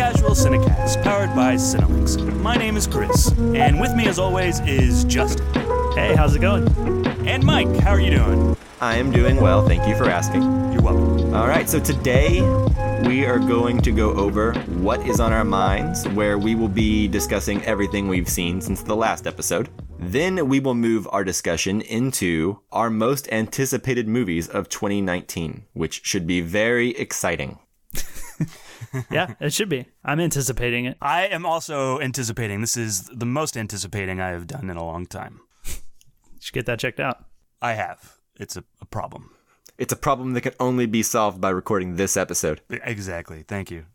Casual Cinecast, powered by Cinelinx. My name is Chris, and with me as always is Justin. Hey, how's it going? And Mike, how are you doing? I am doing well, thank you for asking. You're welcome. All right, so today we are going to go over what is on our minds, where we will be discussing everything we've seen since the last episode. Then we will move our discussion into our most anticipated movies of 2019, which should be very exciting. Yeah, it should be. I'm anticipating it. I am also anticipating. This is the most anticipating I have done in a long time. Should get that checked out. I have. It's a problem. It's a problem that can only be solved by recording this episode. Exactly. Thank you.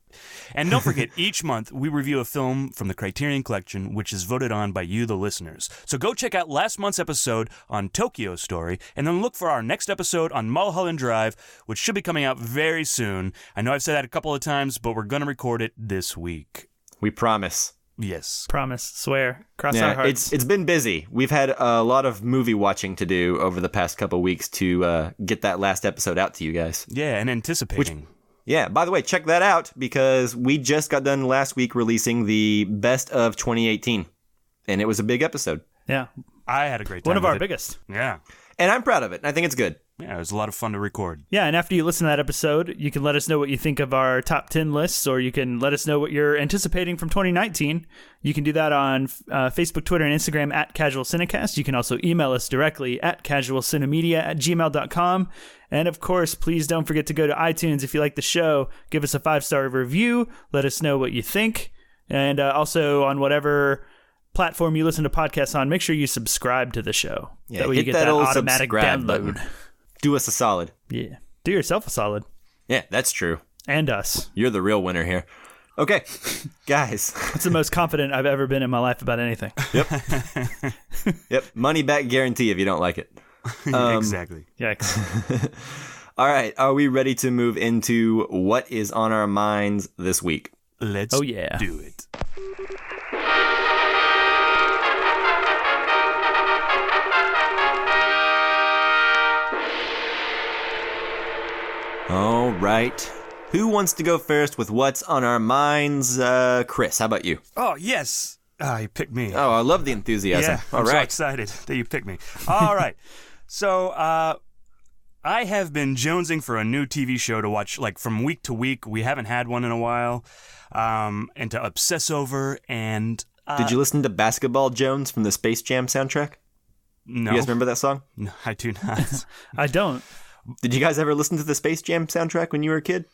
And don't forget, each month we review a film from the Criterion Collection, which is voted on by you, the listeners. So go check out last month's episode on Tokyo Story, and then look for our next episode on Mulholland Drive, which should be coming out very soon. I know I've said that a couple of times, but we're going to record it this week. We promise. Yes. Promise. Swear. Cross our hearts. It's been busy. We've had a lot of movie watching to do over the past couple weeks to get that last episode out to you guys. Yeah, and anticipating. Yeah, by the way, check that out because we just got done last week releasing the best of 2018, and it was a big episode. Yeah. I had a great time. One of our biggest. Yeah. And I'm proud of it. I think it's good. Yeah, it was a lot of fun to record. Yeah, and after you listen to that episode, you can let us know what you think of our top 10 lists, or you can let us know what you're anticipating from 2019. You can do that on Facebook, Twitter, and Instagram at Casual Cinecast. You can also email us directly at casualcinemedia@gmail.com. And of course, please don't forget to go to iTunes if you like the show. Give us a 5-star review. Let us know what you think. And also on whatever platform you listen to podcasts on, make sure you subscribe to the show. Yeah, that way hit you get that old automatic subscribe download. button. Do us a solid. Yeah. Do yourself a solid. Yeah, that's true. And us. You're the real winner here. Okay, guys. That's the most confident I've ever been in my life about anything. Yep. Yep. Money back guarantee if you don't like it. Exactly. Yikes. All right. Are we ready to move into what is on our minds this week? Let's do it. All right. Who wants to go first with what's on our minds? Chris, how about you? Oh, yes. You picked me. Oh, I love the enthusiasm. Yeah, All I'm right. so excited that you picked me. All right. So, I have been jonesing for a new TV show to watch, like, from week to week. We haven't had one in a while, and to obsess over, and... Did you listen to Basketball Jones from the Space Jam soundtrack? No. You guys remember that song? No, I do not. I don't. Did you guys ever listen to the Space Jam soundtrack when you were a kid?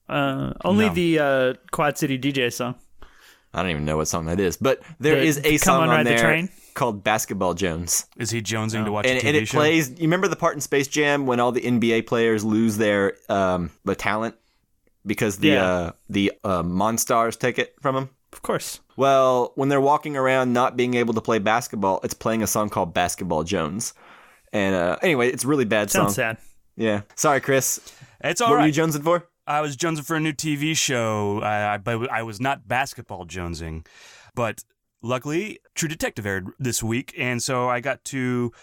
Only the Quad City DJ song. I don't even know what song that is, but there is a Come song on, on Ride the there Train? called Basketball Jones. Is he jonesing to watch a TV And it show? plays, you remember the part in Space Jam when all the NBA players lose their the talent because the Monstars take it from them? Of course. Well, when they're walking around not being able to play basketball, it's playing a song called Basketball Jones. And anyway, it's a really bad song. Sounds sad. Yeah. Sorry, Chris. It's all What right. were you jonesing for? I was jonesing for a new TV show, but I was not basketball jonesing. But luckily, True Detective aired this week, and so I got to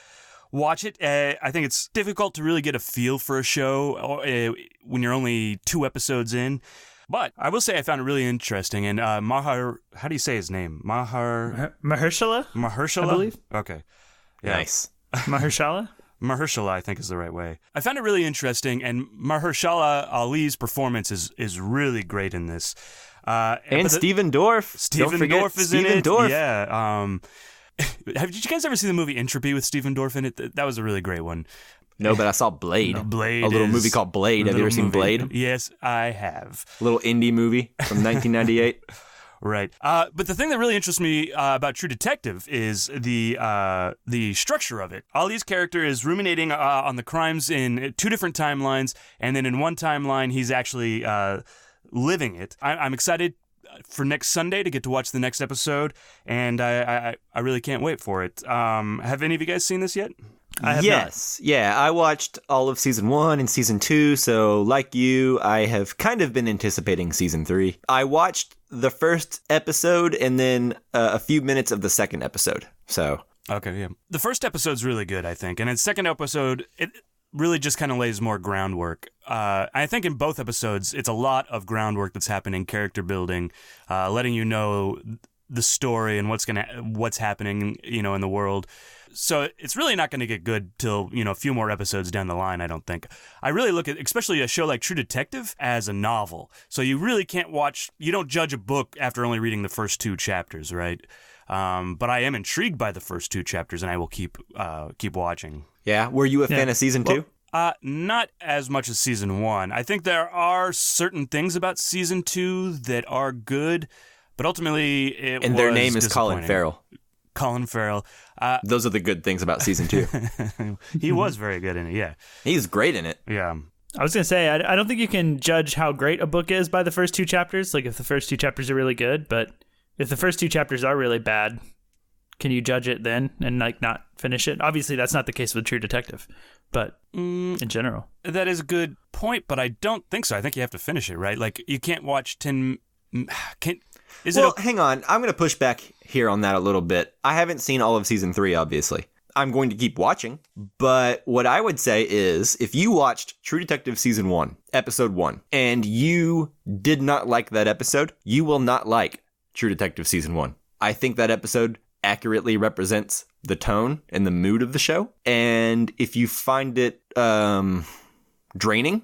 watch it. I think it's difficult to really get a feel for a show when you're only 2 episodes in. But I will say I found it really interesting. And Mahar, how do you say his name? Mahershala? Mahershala? I believe. Okay. Yeah. Nice. Mahershala? Mahershala, I think, is the right way. I found it really interesting, and Mahershala Ali's performance is really great in this. And Stephen Dorff. Stephen Dorff is in it. Yeah. Did you guys ever see the movie Entropy with Stephen Dorff in it? That was a really great one. No, but I saw Blade. No, Blade. A little movie called Blade. Have you ever seen Blade? Yes, I have. A little indie movie from 1998. Right. But the thing that really interests me about True Detective is the structure of it. Ali's character is ruminating on the crimes in 2 different timelines, and then in one timeline, he's actually living it. I'm excited for next Sunday to get to watch the next episode, and I really can't wait for it. Have any of you guys seen this yet? I have Yes. Yeah, I watched all of season 1 and season 2, so like you, I have kind of been anticipating season 3. I watched the first episode and then a few minutes of the second episode, so... Okay, yeah. The first episode's really good, I think, and the second episode... really just kind of lays more groundwork. I think in both episodes, it's a lot of groundwork that's happening, character building, letting you know the story and what's happening, in the world. So it's really not going to get good till, a few more episodes down the line, I don't think. I really look at, especially a show like True Detective, as a novel. So you really you don't judge a book after only reading the first 2 chapters, right? But I am intrigued by the first 2 chapters, and I will keep watching. Yeah. Were you a fan of season 2? Not as much as season 1. I think there are certain things about season 2 that are good, but ultimately and their name is Colin Farrell. Colin Farrell. Those are the good things about season 2. He was very good in it, yeah. He's great in it. Yeah. I was going to say, I don't think you can judge how great a book is by the first 2 chapters, like if the first 2 chapters are really good, but if the first 2 chapters are really bad, can you judge it then and not finish it? Obviously, that's not the case with True Detective, but in general. That is a good point, but I don't think so. I think you have to finish it, right? Like, you can't watch 10... Hang on. I'm going to push back here on that a little bit. I haven't seen all of season 3, obviously. I'm going to keep watching, but what I would say is if you watched True Detective season 1, episode 1, and you did not like that episode, you will not like True Detective season 1. I think that episode accurately represents the tone and the mood of the show, and if you find it draining,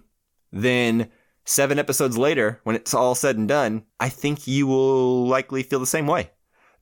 then 7 episodes later, when it's all said and done, I think you will likely feel the same way.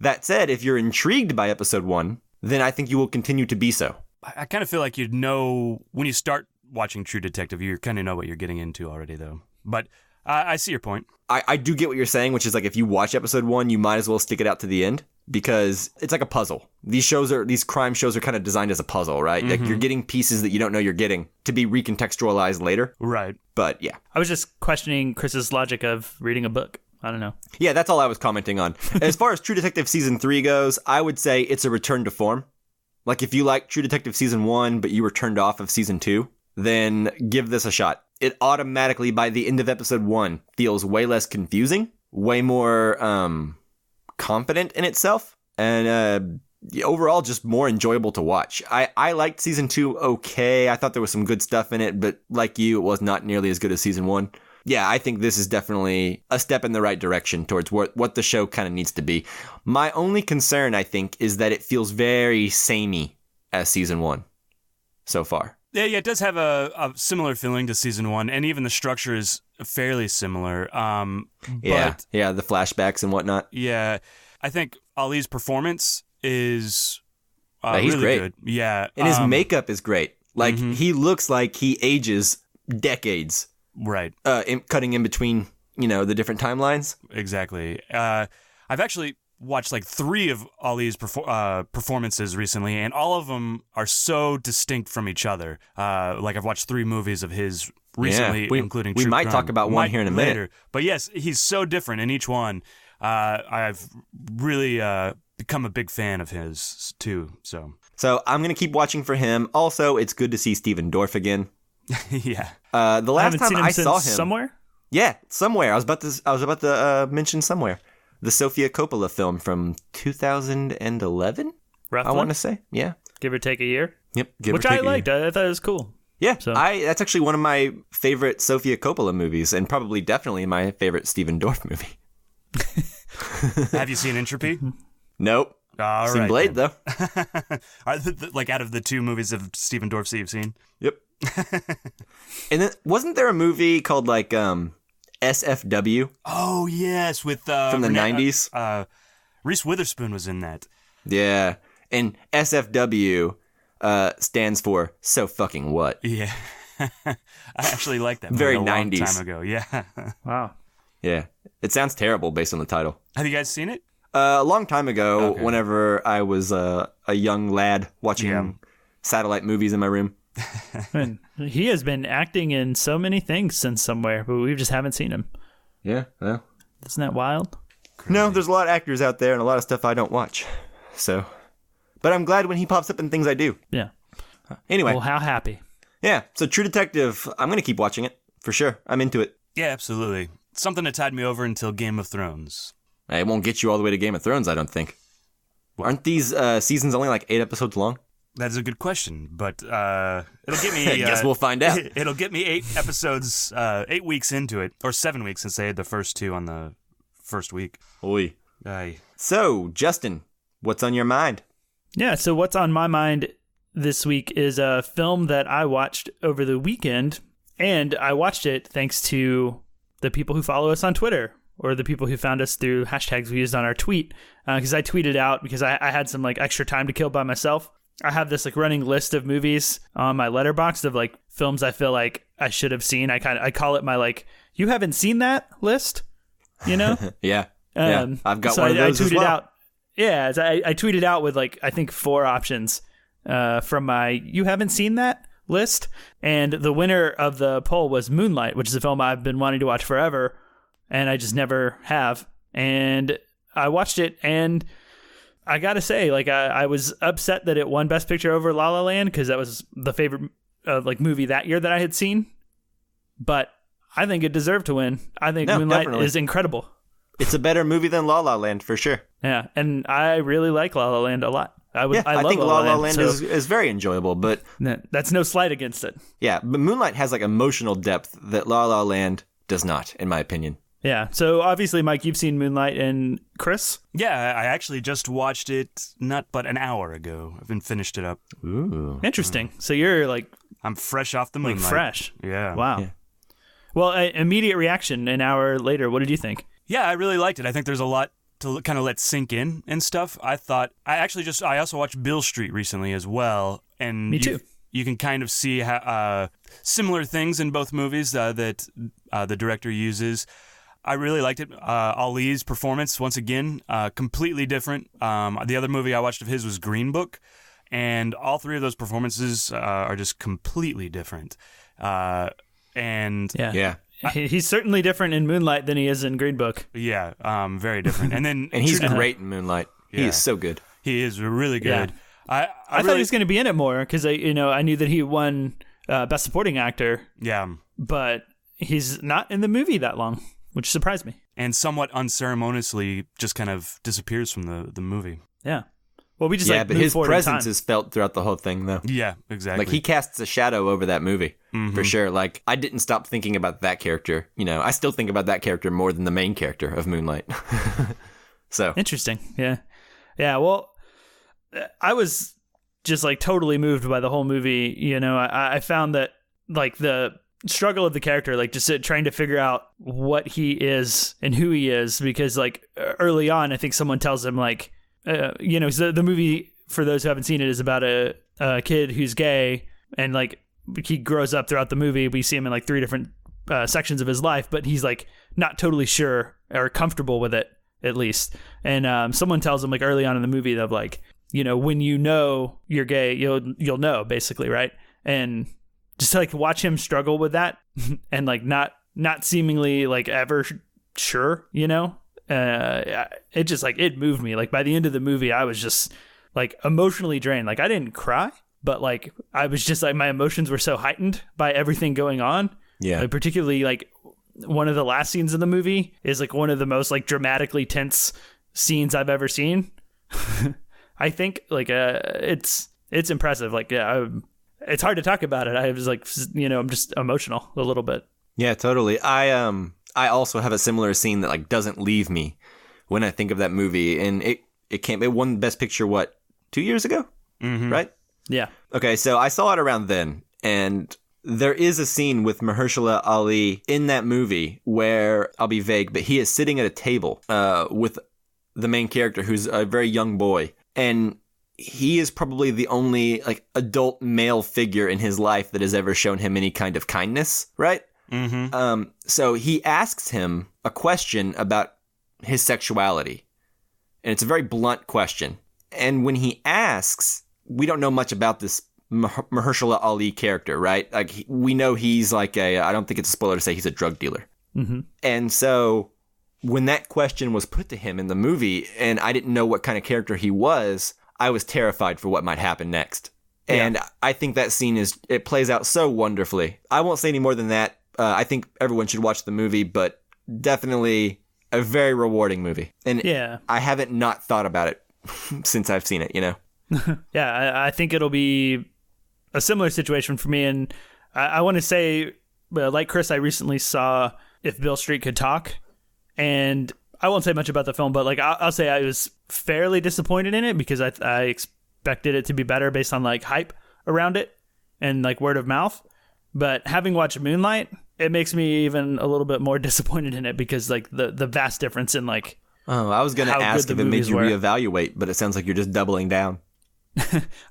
That said, if you're intrigued by episode 1, then I think you will continue to be so. I kind of feel like when you start watching True Detective, you kind of know what you're getting into already, though. But I see your point. I do get what you're saying, which is like if you watch episode 1, you might as well stick it out to the end because it's like a puzzle. These crime shows are kind of designed as a puzzle, right? Like you're getting pieces that you don't know you're getting to be recontextualized later. Right. But yeah. I was just questioning Chris's logic of reading a book. I don't know. Yeah, that's all I was commenting on. As far as True Detective season 3 goes, I would say it's a return to form. Like if you like True Detective season 1, but you were turned off of season 2, then give this a shot. It automatically, by the end of episode 1, feels way less confusing, way more confident in itself, and overall just more enjoyable to watch. I liked season 2 okay. I thought there was some good stuff in it, but like you, it was not nearly as good as season 1. Yeah, I think this is definitely a step in the right direction towards what the show kind of needs to be. My only concern, I think, is that it feels very samey as season 1 so far. Yeah, it does have a similar feeling to season 1, and even the structure is fairly similar. Yeah, the flashbacks and whatnot. Yeah, I think Ali's performance is he's really great. Good. Yeah, and his makeup is great. Like he looks like he ages decades. Right. Cutting in between, the different timelines. Exactly. I've actually watched like 3 of Ali's performances recently, and all of them are so distinct from each other. Like I've watched 3 movies of his recently, including we True might Crime. talk about one here in a minute. Later. But yes, he's so different in each one. I've really become a big fan of his too. So I'm gonna keep watching for him. Also, it's good to see Stephen Dorff again. Yeah. The last time I saw him somewhere. Yeah, somewhere. I was about to mention somewhere. The Sofia Coppola film from 2011. Roughly? I want to say, yeah, give or take a year. Yep, which I liked. I thought it was cool. Yeah, so. That's actually one of my favorite Sofia Coppola movies, and probably definitely my favorite Stephen Dorff movie. Have you seen Entropy? Nope. All seen right, Blade then. Though. Like out of the 2 movies of Stephen Dorff that you've seen? Yep. And then wasn't there a movie called like SFW? Oh yes, with from the 90s. Reese Witherspoon was in that. Yeah, and SFW stands for So Fucking What? Yeah, I actually like that. Very movie 90s. Long time ago. Yeah. Wow. Yeah, it sounds terrible based on the title. Have you guys seen it? A long time ago, Okay. whenever I was a young lad watching satellite movies in my room. Man, he has been acting in so many things since somewhere, but we just haven't seen him. Yeah, well. Isn't that wild? Crazy. No, there's a lot of actors out there and a lot of stuff I don't watch. So, but I'm glad when he pops up in things I do. Yeah. Anyway. Well, how happy. Yeah, so True Detective, I'm going to keep watching it, for sure. I'm into it. Yeah, absolutely. Something that tied me over until Game of Thrones. It won't get you all the way to Game of Thrones, I don't think. Aren't these seasons only like 8 episodes long? That is a good question, but it'll get me. I guess we'll find out. It'll get me 8 episodes, 8 weeks into it, or 7 weeks since they had the first 2 on the first week. Oy. Aye. So, Justin, what's on your mind? Yeah, so what's on my mind this week is a film that I watched over the weekend, and I watched it thanks to the people who follow us on Twitter, or the people who found us through hashtags we used on our tweet, because I tweeted out because I had some like extra time to kill by myself. I have this like running list of movies on my letterbox of like films I feel like I should have seen. I call it my like, you haven't seen that list, you know? Yeah. I've got so one of those I tweeted as well. out. Yeah, I tweeted out with like I think 4 options from my you haven't seen that list, and the winner of the poll was Moonlight, which is a film I've been wanting to watch forever, and I just never have. And I watched it, and I gotta say, like I was upset that it won Best Picture over La La Land because that was the favorite like movie that year that I had seen. But I think it deserved to win. I think Moonlight is incredible. It's a better movie than La La Land for sure. Yeah, and I really like La La Land a lot. I love think La La Land so is very enjoyable, but that's no slight against it. Yeah, but Moonlight has like emotional depth that La La Land does not, in my opinion. Yeah, so obviously, Mike, you've seen Moonlight, and Chris? Yeah, I actually just watched it not but an hour ago. I've been finished it up. Ooh. Interesting. So you're like... I'm fresh off the Moonlight. Like fresh. Yeah. Wow. Yeah. Well, immediate reaction an hour later. What did you think? Yeah, I really liked it. I think there's a lot to kind of let sink in and stuff. I also watched Bill Street recently as well. And Me too. You can kind of see how, similar things in both movies that the director uses. I really liked it. Ali's performance, once again, completely different. The other movie I watched of his was Green Book, and all 3 of those performances are just completely different. Yeah. He's certainly different in Moonlight than he is in Green Book. Yeah, very different. And then and he's great in Moonlight. He is so good. He is really good. Yeah. I thought he was going to be in it more because I knew that he won Best Supporting Actor. Yeah, but he's not in the movie that long, which surprised me. And somewhat unceremoniously just kind of disappears from the movie. Yeah. Well, we just but his presence is felt throughout the whole thing, though. Yeah, exactly. Like he casts a shadow over that movie for sure. Like I didn't stop thinking about that character. I still think about that character more than the main character of Moonlight. So interesting. Yeah. Well, I was just like totally moved by the whole movie. I found that like the struggle of the character, like just trying to figure out what he is and who he is, because like early on, I think someone tells him like, so the movie, for those who haven't seen it, is about a kid who's gay, and like he grows up throughout the movie. We see him in like 3 different sections of his life, but he's like not totally sure or comfortable with it, at least. And someone tells him like early on in the movie of like, when you know you're gay, you'll know, basically, right? And just to, like watch him struggle with that and like not seemingly like ever sure, it just like it moved me. Like by the end of the movie, I was just like emotionally drained. Like I didn't cry, but like I was just like my emotions were so heightened by everything going on. Yeah. Like, particularly like one of the last scenes in the movie is like one of the most like dramatically tense scenes I've ever seen. I think like it's impressive. Like it's hard to talk about it. I was like I'm just emotional a little bit. Yeah, totally. I also have a similar scene that like doesn't leave me when I think of that movie, and it won Best Picture 2 years ago, right? Yeah. Okay, so I saw it around then, and there is a scene with Mahershala Ali in that movie where, I'll be vague, but he is sitting at a table with the main character, who's a very young boy, and he is probably the only like adult male figure in his life that has ever shown him any kind of kindness, right? So he asks him a question about his sexuality, and it's a very blunt question. And when he asks, we don't know much about this Mahershala Ali character, right? Like we know he's like I don't think it's a spoiler to say he's a drug dealer. And so when that question was put to him in the movie, and I didn't know what kind of character he was, I was terrified for what might happen next. And I think that scene it plays out so wonderfully. I won't say any more than that. I think everyone should watch the movie, but definitely a very rewarding movie. And I haven't not thought about it since I've seen it, Yeah, I think it'll be a similar situation for me. And I want to say, like Chris, I recently saw If Beale Street Could Talk, and I won't say much about the film, but like I'll say I was fairly disappointed in it because I expected it to be better based on like hype around it and like word of mouth. But having watched Moonlight, it makes me even a little bit more disappointed in it because like the vast difference in like. Oh, I was going to ask if it made you reevaluate, but it sounds like you're just doubling down.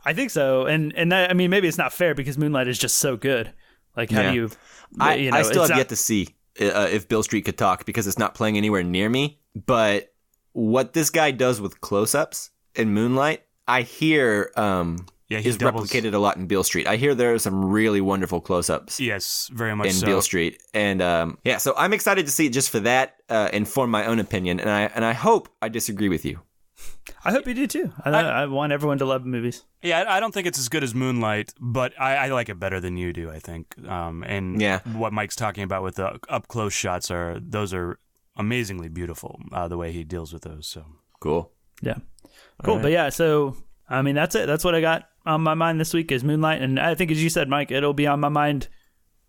I think so, and that, I mean, maybe it's not fair because Moonlight is just so good. Like, how do you? I still have yet to see If Beale Street Could Talk because it's not playing anywhere near me. But what this guy does with close-ups in Moonlight, I hear is replicated a lot in Beale Street. I hear there are some really wonderful close-ups. Yes, very much in Beale Street, and so I'm excited to see it just for that and form my own opinion. And I hope I disagree with you. I hope you do too. I want everyone to love movies. Yeah, I don't think it's as good as Moonlight, but I like it better than you do, I think. What Mike's talking about with the up close shots those are amazingly beautiful. The way he deals with those. So cool. Yeah, cool. Right. But yeah, so I mean that's it. That's what I got on my mind this week is Moonlight, and I think as you said, Mike, it'll be on my mind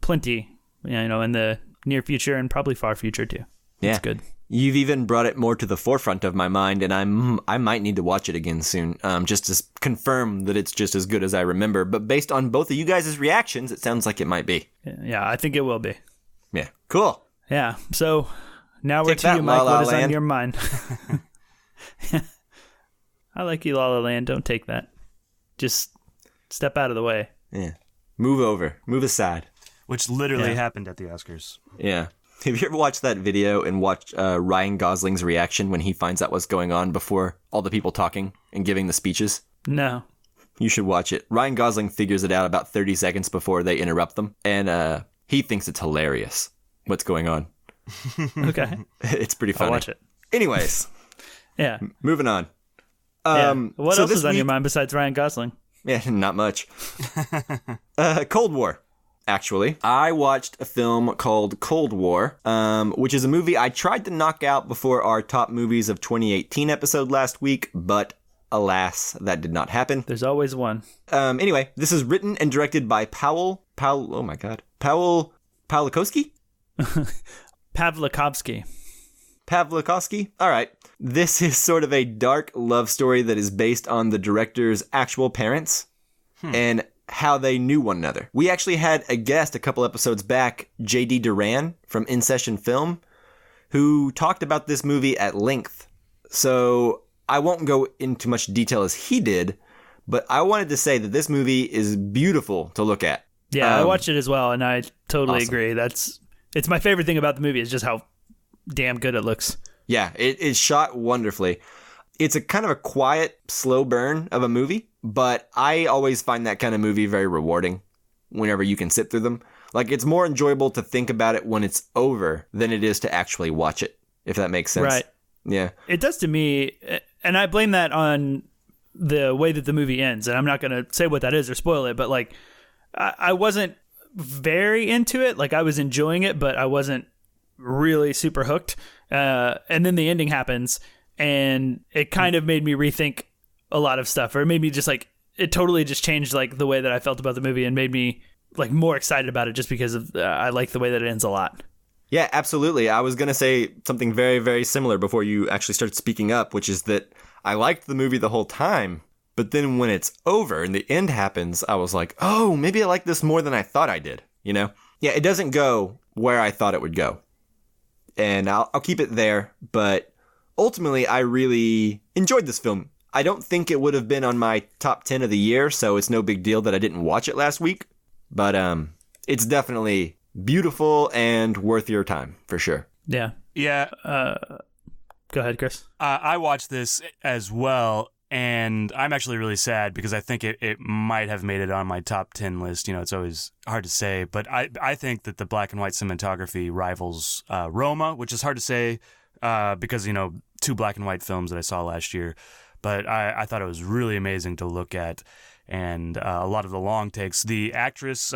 plenty. In the near future and probably far future too. Yeah, it's good. You've even brought it more to the forefront of my mind, and I might need to watch it again soon, just to confirm that it's just as good as I remember. But based on both of you guys' reactions, it sounds like it might be. Yeah, I think it will be. Yeah, cool. Yeah, so now we're to you, Mike. What is on your mind? I like you, La La Land. Don't take that. Just step out of the way. Yeah, move over. Move aside. Which literally happened at the Oscars. Yeah. Have you ever watched that video and watched Ryan Gosling's reaction when he finds out what's going on before all the people talking and giving the speeches? No. You should watch it. Ryan Gosling figures it out about 30 seconds before they interrupt them, and he thinks it's hilarious what's going on. Okay. It's pretty funny. I'll watch it. Anyways. Yeah. Moving on. What else is on your mind besides Ryan Gosling? Yeah, not much. Cold War. Actually, I watched a film called Cold War, which is a movie I tried to knock out before our top movies of 2018 episode last week, but alas, that did not happen. There's always one. Anyway, this is written and directed by Powell Pawlikowski? Pawlikowski? All right. This is sort of a dark love story that is based on the director's actual parents. And how they knew one another. We actually had a guest a couple episodes back, J.D. Duran from In Session Film, who talked about this movie at length. So I won't go into much detail as he did, but I wanted to say that this movie is beautiful to look at. Yeah, I watched it as well, and I totally agree. It's my favorite thing about the movie is just how damn good it looks. Yeah, it is shot wonderfully. It's a kind of a quiet, slow burn of a movie, but I always find that kind of movie very rewarding whenever you can sit through them. Like, it's more enjoyable to think about it when it's over than it is to actually watch it, if that makes sense. Right. Yeah. It does to me, and I blame that on the way that the movie ends, and I'm not going to say what that is or spoil it, but, like, I wasn't very into it. Like, I was enjoying it, but I wasn't really super hooked. And then the ending happens, and it kind of made me rethink a lot of stuff, or it made me just like, it totally just changed like the way that I felt about the movie and made me like more excited about it just because of I like the way that it ends a lot. Yeah, absolutely. I was going to say something very, very similar before you actually started speaking up, which is that I liked the movie the whole time, but then when it's over and the end happens, I was like, oh, maybe I like this more than I thought I did, you know? Yeah, it doesn't go where I thought it would go. And I'll keep it there, but ultimately, I really enjoyed this film. I don't think it would have been on my top 10 of the year, so it's no big deal that I didn't watch it last week. But it's definitely beautiful and worth your time, for sure. Yeah. Yeah. Go ahead, Chris. I watched this as well, and I'm actually really sad because I think it might have made it on my top 10 list. You know, it's always hard to say, but I think that the black and white cinematography rivals Roma, which is hard to say because, you know, 2 black and white films that I saw last year. But I thought it was really amazing to look at, and a lot of the long takes. The actress,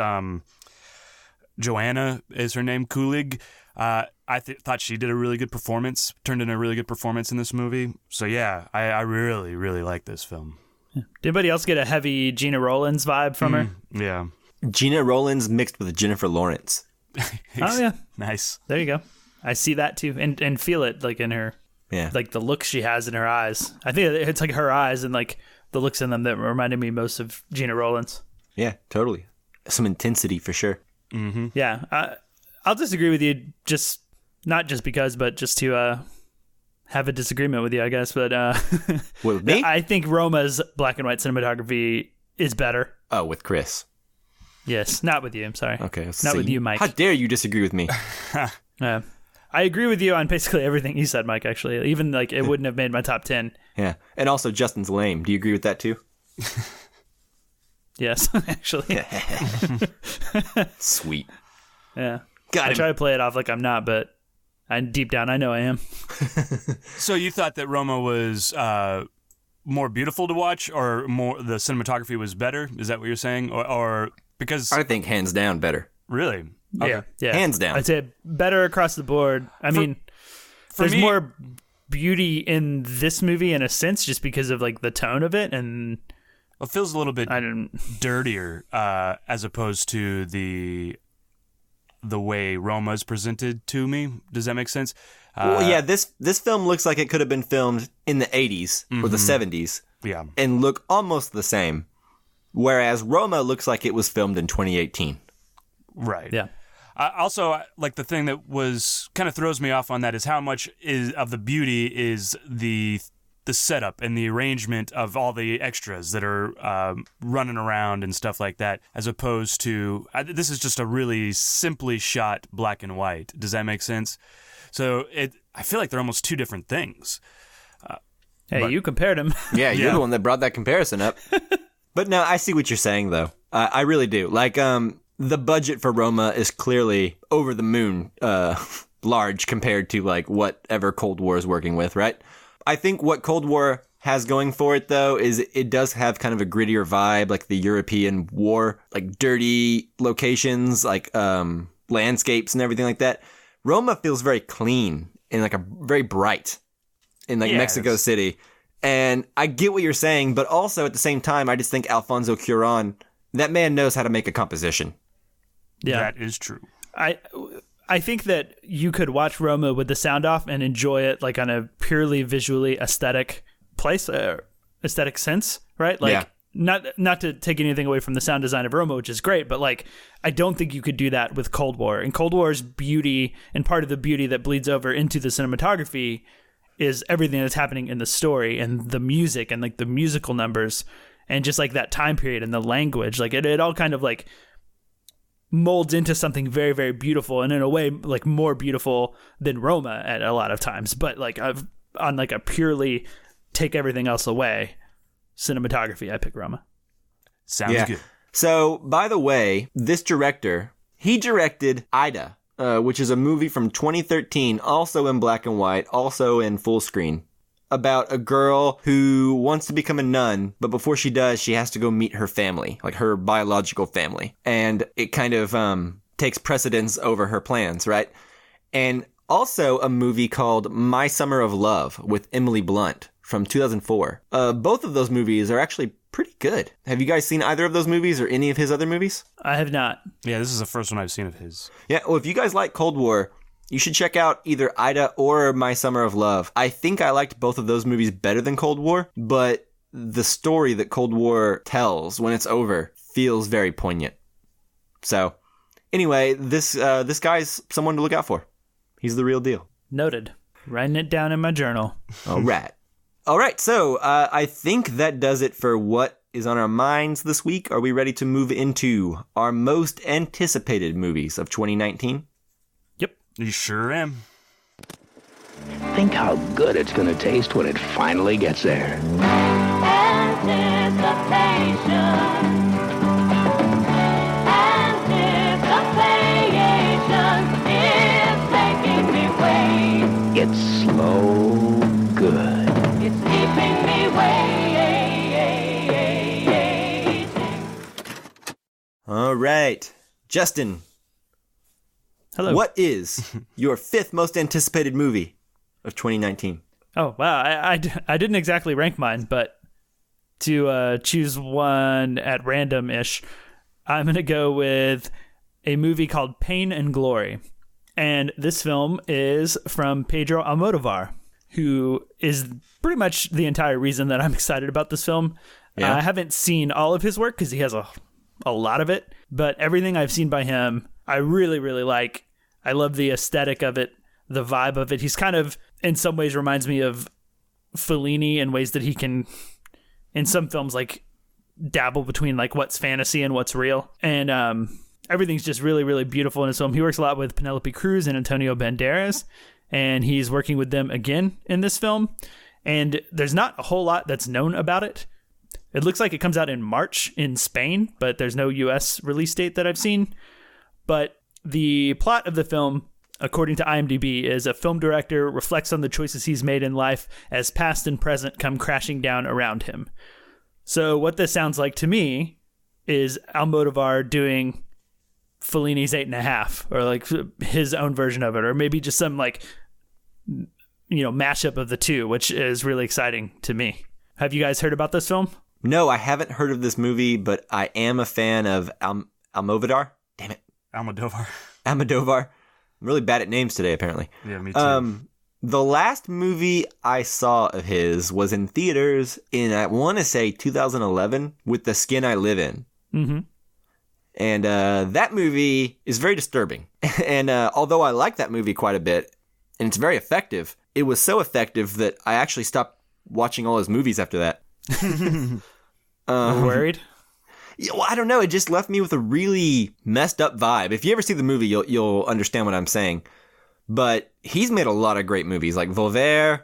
Joanna is her name, Kulig, I thought she did a really good performance, turned in a really good performance in this movie. So yeah, I really, really like this film. Did anybody else get a heavy Gina Rollins vibe from her? Yeah. Gina Rollins mixed with Jennifer Lawrence. Oh, yeah. Nice. There you go. I see that too, and feel it like in her, like the look she has in her eyes. I think it's like her eyes and like the looks in them that reminded me most of Gina Rollins. Yeah, totally. Some intensity for sure. Mm-hmm. Yeah, I'll disagree with you, just not just because, but just to have a disagreement with you, I guess. But with me, I think Roma's black and white cinematography is better. Oh, with Chris. Yes, not with you. I'm sorry. Okay, not with you, Mike. How dare you disagree with me? I agree with you on basically everything you said, Mike. Actually, even like it wouldn't have made my top 10. Yeah, and also Justin's lame. Do you agree with that too? Yes, actually. Sweet. Yeah. Got I him. try to play it off like I'm not, but deep down I know I am. So you thought that Roma was more beautiful to watch, or more the cinematography was better? Is that what you're saying, or because I think hands down better. Really? Yeah, Hands down. I'd say better across the board. I mean, there's me, more beauty in this movie in a sense, just because of like the tone of it, and it feels a little bit dirtier as opposed to the way Roma's presented to me. Does that make sense? Well, yeah, this film looks like it could have been filmed in the 80s or the 70s. Yeah. And look almost the same. Whereas Roma looks like it was filmed in 2018. Right. yeah. Also, like the thing that was kind of throws me off on that is how much of the beauty is the setup and the arrangement of all the extras that are running around and stuff like that, as opposed to this is just a really simply shot black and white. Does that make sense? So I feel like they're almost two different things. Hey, you compared them. Yeah, you're the one that brought that comparison up. But no, I see what you're saying, though. I really do. Like, the budget for Roma is clearly over the moon large compared to, like, whatever Cold War is working with, right? I think what Cold War has going for it, though, is it does have kind of a grittier vibe, like the European war, like dirty locations, like landscapes and everything like that. Roma feels very clean and like very bright in like Mexico City. And I get what you're saying, but also at the same time, I just think Alfonso Cuarón, that man knows how to make a composition. Yeah, that is true. I think that you could watch Roma with the sound off and enjoy it like on a purely visually aesthetic aesthetic sense, right? Like not to take anything away from the sound design of Roma, which is great, but like I don't think you could do that with Cold War. And Cold War's beauty, and part of the beauty that bleeds over into the cinematography, is everything that's happening in the story and the music and like the musical numbers and just like that time period and the language. Like it all kind of like molds into something very, very beautiful, and in a way like more beautiful than Roma at a lot of times, but like on like a purely take everything else away cinematography, I pick Roma. Sounds good. So, by the way, this director, he directed Ida, which is a movie from 2013, also in black and white, also in full screen, about a girl who wants to become a nun, but before she does, she has to go meet her family, like her biological family. And it kind of takes precedence over her plans, right? And also a movie called My Summer of Love with Emily Blunt from 2004. Both of those movies are actually pretty good. Have you guys seen either of those movies or any of his other movies? I have not. Yeah, this is the first one I've seen of his. Yeah, well, if you guys like Cold War, you should check out either Ida or My Summer of Love. I think I liked both of those movies better than Cold War, but the story that Cold War tells when it's over feels very poignant. So, anyway, this guy's someone to look out for. He's the real deal. Noted. Writing it down in my journal. All right, so I think that does it for what is on our minds this week. Are we ready to move into our most anticipated movies of 2019? Yep. You sure am. Think how good it's going to taste when it finally gets there. Anticipation is making me wait. It's slow good. It's keeping me waiting. All right. Justin, Hello. what is your fifth most anticipated movie of 2019? Oh, wow. I didn't exactly rank mine, but to choose one at random-ish, I'm going to go with a movie called Pain and Glory. And this film is from Pedro Almodovar, who is pretty much the entire reason that I'm excited about this film. Yeah. I haven't seen all of his work because he has a lot of it, but everything I've seen by him, I really, really like. I love the aesthetic of it, the vibe of it. He's kind of, in some ways, reminds me of Fellini in ways that he can, in some films, like dabble between like what's fantasy and what's real. And everything's just really, really beautiful in his film. He works a lot with Penelope Cruz and Antonio Banderas, and he's working with them again in this film. And there's not a whole lot that's known about it. It looks like it comes out in March in Spain, but there's no US release date that I've seen. But the plot of the film, according to IMDb, is a film director reflects on the choices he's made in life as past and present come crashing down around him. So what this sounds like to me is Almodovar doing Fellini's 8.5, or like his own version of it, or maybe just some like, mashup of the two, which is really exciting to me. Have you guys heard about this film? No, I haven't heard of this movie, but I am a fan of Almodovar. Damn it. Almodovar. I'm really bad at names today, apparently. Yeah, me too. The last movie I saw of his was in theaters in, I want to say, 2011 with The Skin I Live In. Mm-hmm. And that movie is very disturbing. And although I like that movie quite a bit, and it's very effective, it was so effective that I actually stopped watching all his movies after that. Worried? Yeah, well, I don't know. It just left me with a really messed up vibe. If you ever see the movie, you'll understand what I'm saying. But he's made a lot of great movies, like Volver.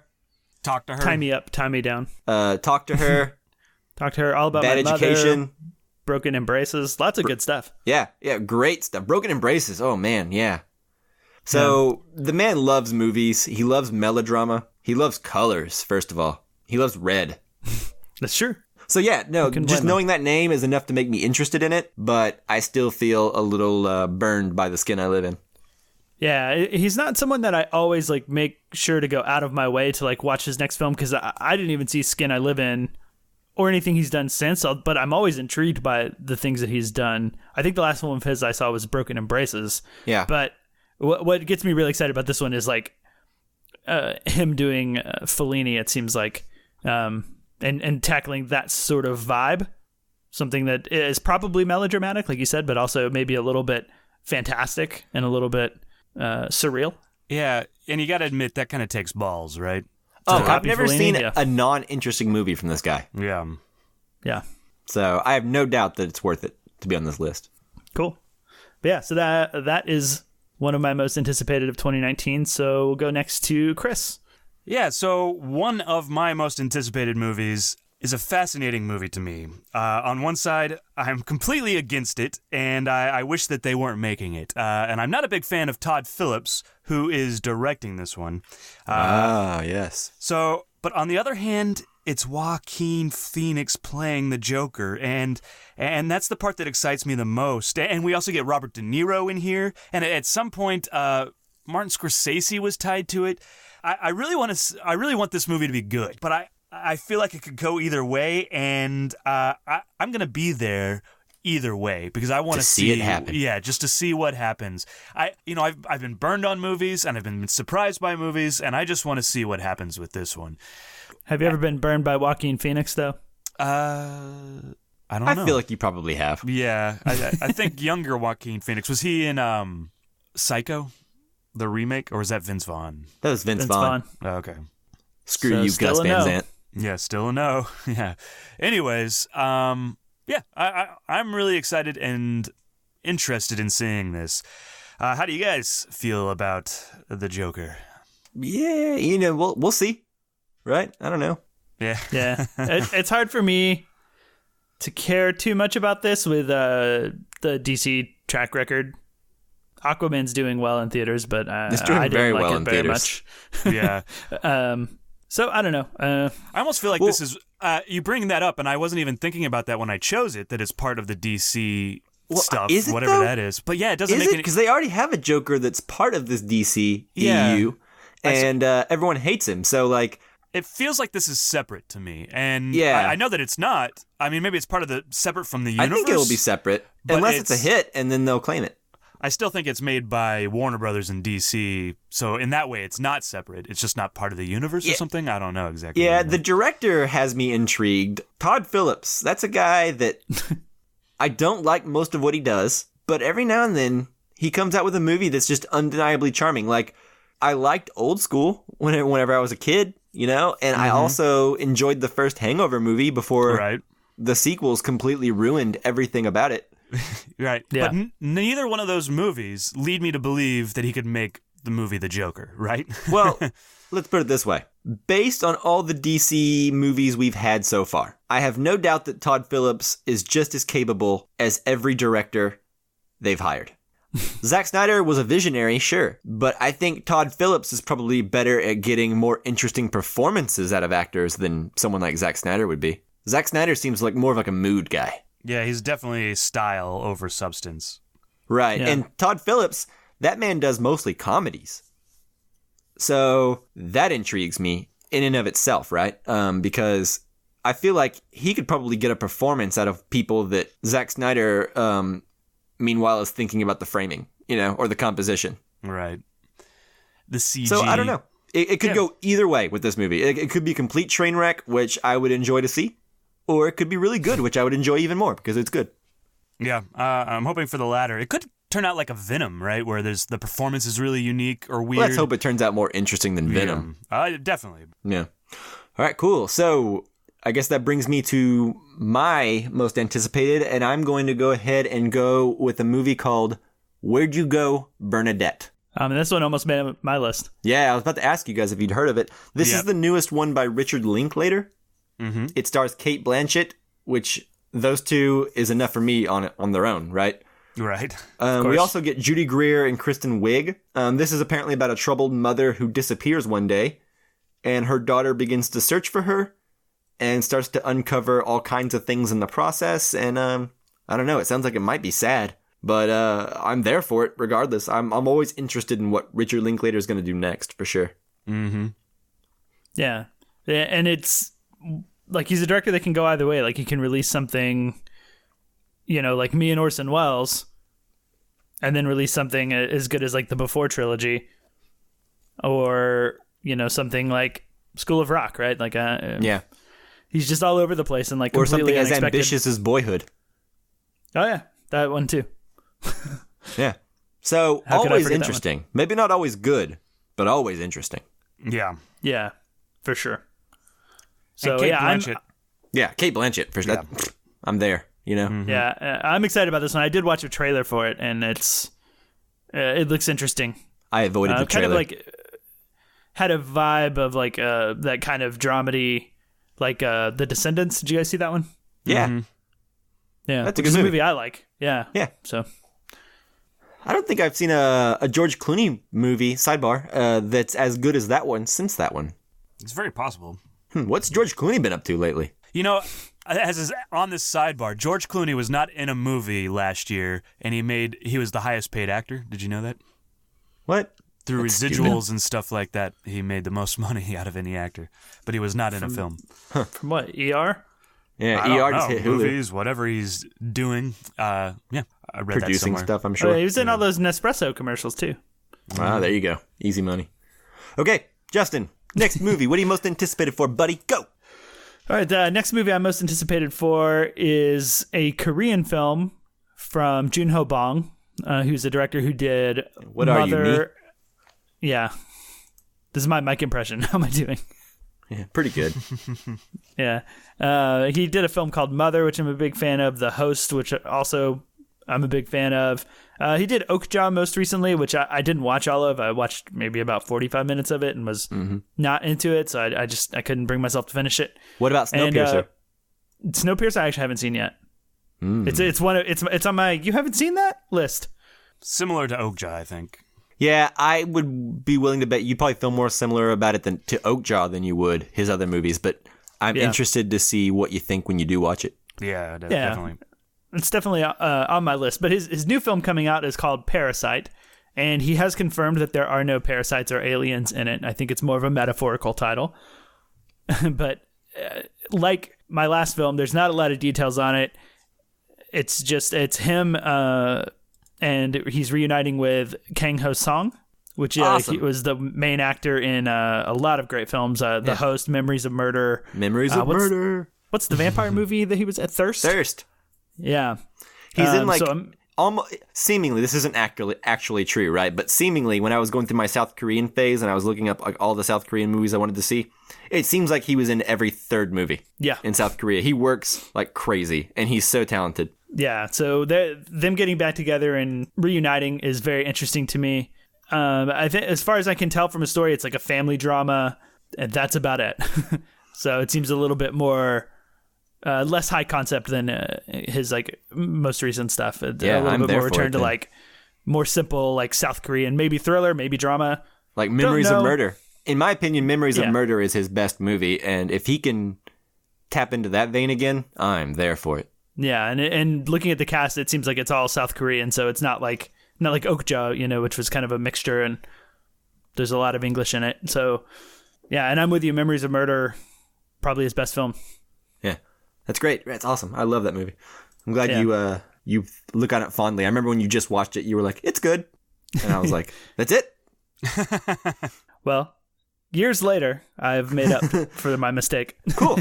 Talk to Her. Tie Me Up, Tie Me Down. Talk to Her. Talk to Her, All About Bad My Education. Mother, Broken Embraces. Lots of good stuff. Yeah, great stuff. Broken Embraces. Oh, man, yeah. So the man loves movies. He loves melodrama. He loves colors, first of all. He loves red. That's true. So yeah, no, just knowing that name is enough to make me interested in it, but I still feel a little burned by The Skin I Live In. Yeah, he's not someone that I always like make sure to go out of my way to like watch his next film, because I didn't even see Skin I Live In or anything he's done since, but I'm always intrigued by the things that he's done. I think the last one of his I saw was Broken Embraces. Yeah. But what gets me really excited about this one is like him doing Fellini, it seems like, and tackling that sort of vibe, something that is probably melodramatic, like you said, but also maybe a little bit fantastic and a little bit surreal. Yeah, and you got to admit that kind of takes balls, right? Oh, I've never Fellini, seen yeah. a non-interesting movie from this guy. Yeah. Yeah. So I have no doubt that it's worth it to be on this list. Cool. But yeah, so that is one of my most anticipated of 2019. So we'll go next to Chris. Yeah, so one of my most anticipated movies is a fascinating movie to me. On one side, I'm completely against it, and I wish that they weren't making it. And I'm not a big fan of Todd Phillips, who is directing this one. Yes. So, but on the other hand, it's Joaquin Phoenix playing the Joker, and that's the part that excites me the most. And we also get Robert De Niro in here, and at some point, Martin Scorsese was tied to it. I really want this movie to be good, but I feel like it could go either way, and I'm gonna be there either way because I want to see it happen. Yeah, just to see what happens. I've been burned on movies and I've been surprised by movies, and I just want to see what happens with this one. Have you ever been burned by Joaquin Phoenix though? I don't know. I feel like you probably have. Yeah, I think younger Joaquin Phoenix. Was he in Psycho, the remake, or was that Vince Vaughn? That was Vince Vaughn. Oh, okay. Screw So you, still Gus a Van no. Sant. Yeah, still a no. Yeah. Anyways, yeah, I'm really excited and interested in seeing this. How do you guys feel about the Joker? Yeah, we'll see. Right? I don't know. Yeah. Yeah, it's hard for me to care too much about this with the DC track record. Aquaman's doing well in theaters, but It's doing I didn't very like well it in very theaters. much. Yeah. So I don't know. I almost feel like this is you bring that up, and I wasn't even thinking about that when I chose it. That it's part of the DC stuff, is it, whatever though? that is. But yeah, it doesn't Is make it? any. Because they already have a Joker that's part of this DC Yeah. EU, and everyone hates him. So, like, It feels like this is separate to me, and Yeah. I know that it's not. I mean, maybe it's part of the separate from the universe. I think it will be separate, but unless it's a hit, and then they'll claim it. I still think it's made by Warner Brothers and DC, so in that way, it's not separate. It's just not part of the universe or something. I don't know exactly. Yeah, the director has me intrigued. Todd Phillips. That's a guy that I don't like most of what he does, but every now and then he comes out with a movie that's just undeniably charming. Like, I liked Old School whenever I was a kid, you know, and I also enjoyed the first Hangover movie before the sequels completely ruined everything about it. Right. Yeah. But neither one of those movies lead me to believe that he could make the movie The Joker, right? Well, let's put it this way. Based on all the DC movies we've had so far, I have no doubt that Todd Phillips is just as capable as every director they've hired. Zack Snyder was a visionary, sure, but I think Todd Phillips is probably better at getting more interesting performances out of actors than someone like Zack Snyder would be. Zack Snyder seems like more of like a mood guy. Yeah, he's definitely style over substance. Right. Yeah. And Todd Phillips, that man does mostly comedies. So that intrigues me in and of itself, right? Because I feel like he could probably get a performance out of people that Zack Snyder, meanwhile, is thinking about the framing, you know, or the composition. Right. The CG. So I don't know. It could go either way with this movie. It could be a complete train wreck, which I would enjoy to see. Or it could be really good, which I would enjoy even more because it's good. Yeah, I'm hoping for the latter. It could turn out like a Venom, right? Where the performance is really unique or weird. Let's hope it turns out more interesting than Venom. Definitely. Yeah. All right, cool. So I guess that brings me to my most anticipated, and I'm going to go ahead and go with a movie called Where'd You Go, Bernadette? This one almost made my list. Yeah, I was about to ask you guys if you'd heard of it. This is the newest one by Richard Linklater. Mm-hmm. It stars Cate Blanchett, which those two is enough for me on their own, right? Right. We also get Judy Greer and Kristen Wiig. This is apparently about a troubled mother who disappears one day, and her daughter begins to search for her and starts to uncover all kinds of things in the process. And I don't know, it sounds like it might be sad, but I'm there for it regardless. I'm always interested in what Richard Linklater is going to do next, for sure. Mm-hmm. Yeah, and it's like he's a director that can go either way. Like he can release something, you know, like Me and Orson Welles, and then release something as good as like the Before trilogy, or you know something like School of Rock, right? Like yeah, he's just all over the place and like or completely something as unexpected. ambitious as Boyhood. Oh yeah, that one too. Yeah, so How could I always forget that interesting. Maybe not always good, but always interesting. Yeah. Yeah, for sure. So And Cate yeah, Blanchett. Yeah, Cate Blanchett for sure. Yeah. I'm there. You know. Mm-hmm. I'm excited about this one. I did watch a trailer for it, and it looks interesting. I avoided the trailer. Kind of like had a vibe of like that kind of dramedy, like The Descendants. Did you guys see that one? Yeah. Mm-hmm. Yeah, That's a which good is movie. I like. Yeah. Yeah. So I don't think I've seen a George Clooney movie, sidebar, that's as good as that one since that one. It's very possible. What's George Clooney been up to lately? You know, on this sidebar, George Clooney was not in a movie last year, and he was the highest paid actor. Did you know that? What? Through That's residuals and stuff like that, he made the most money out of any actor. But he was not in a film. from what ER? Yeah, I don't ER just know, hit Hulu. movies, whatever he's doing. Yeah, I read that Producing somewhere. stuff, I'm Oh, sure. yeah, he was in all those Nespresso commercials too. Ah, there you go. Easy money. Okay, Justin, next movie. What are you most anticipated for, buddy? Go! All right, the next movie I'm most anticipated for is a Korean film from Joon-ho Bong, who's the director who did What are you, me? Yeah. This is my mic impression. How am I doing? Yeah, pretty good. Yeah. He did a film called Mother, which I'm a big fan of. The Host, which also I'm a big fan of. He did Okja most recently, which I didn't watch all of. I watched maybe about 45 minutes of it and was not into it, so I couldn't bring myself to finish it. What about Snowpiercer? And, Snowpiercer I actually haven't seen yet. It's on my you haven't seen that list. Similar to Okja, I think. Yeah, I would be willing to bet you probably feel more similar about it to Oakjaw than you would his other movies, but I'm interested to see what you think when you do watch it. Yeah, definitely. It's definitely on my list. But his new film coming out is called Parasite, and he has confirmed that there are no parasites or aliens in it. I think it's more of a metaphorical title. but like my last film, there's not a lot of details on it. It's him and he's reuniting with Kang Ho Song, which Awesome. he was the main actor in a lot of great films. The Host, Memories of Murder. Murder. What's the vampire movie that he was at? Thirst? Yeah. He's in almost seemingly, this isn't actually true, right? But seemingly, when I was going through my South Korean phase and I was looking up like all the South Korean movies I wanted to see, it seems like he was in every third movie. Yeah. In South Korea, he works like crazy, and he's so talented. Yeah. So them getting back together and reuniting is very interesting to me. I think, as far as I can tell from a story, it's like a family drama, and that's about it. So it seems a little bit more. Less high concept than his like most recent stuff. A little bit more return to like more simple like South Korean, maybe thriller, maybe drama. Like Memories of Murder. In my opinion, Memories of Murder is his best movie, and if he can tap into that vein again, I'm there for it. Yeah, and looking at the cast, it seems like it's all South Korean, so it's not like Okja, which was kind of a mixture, and there's a lot of English in it. So yeah, and I'm with you. Memories of Murder, probably his best film. Yeah. That's great. That's awesome. I love that movie. I'm glad you look on it fondly. I remember when you just watched it, you were like, "It's good," and I was like, "That's it." Well, years later, I've made up for my mistake. Cool.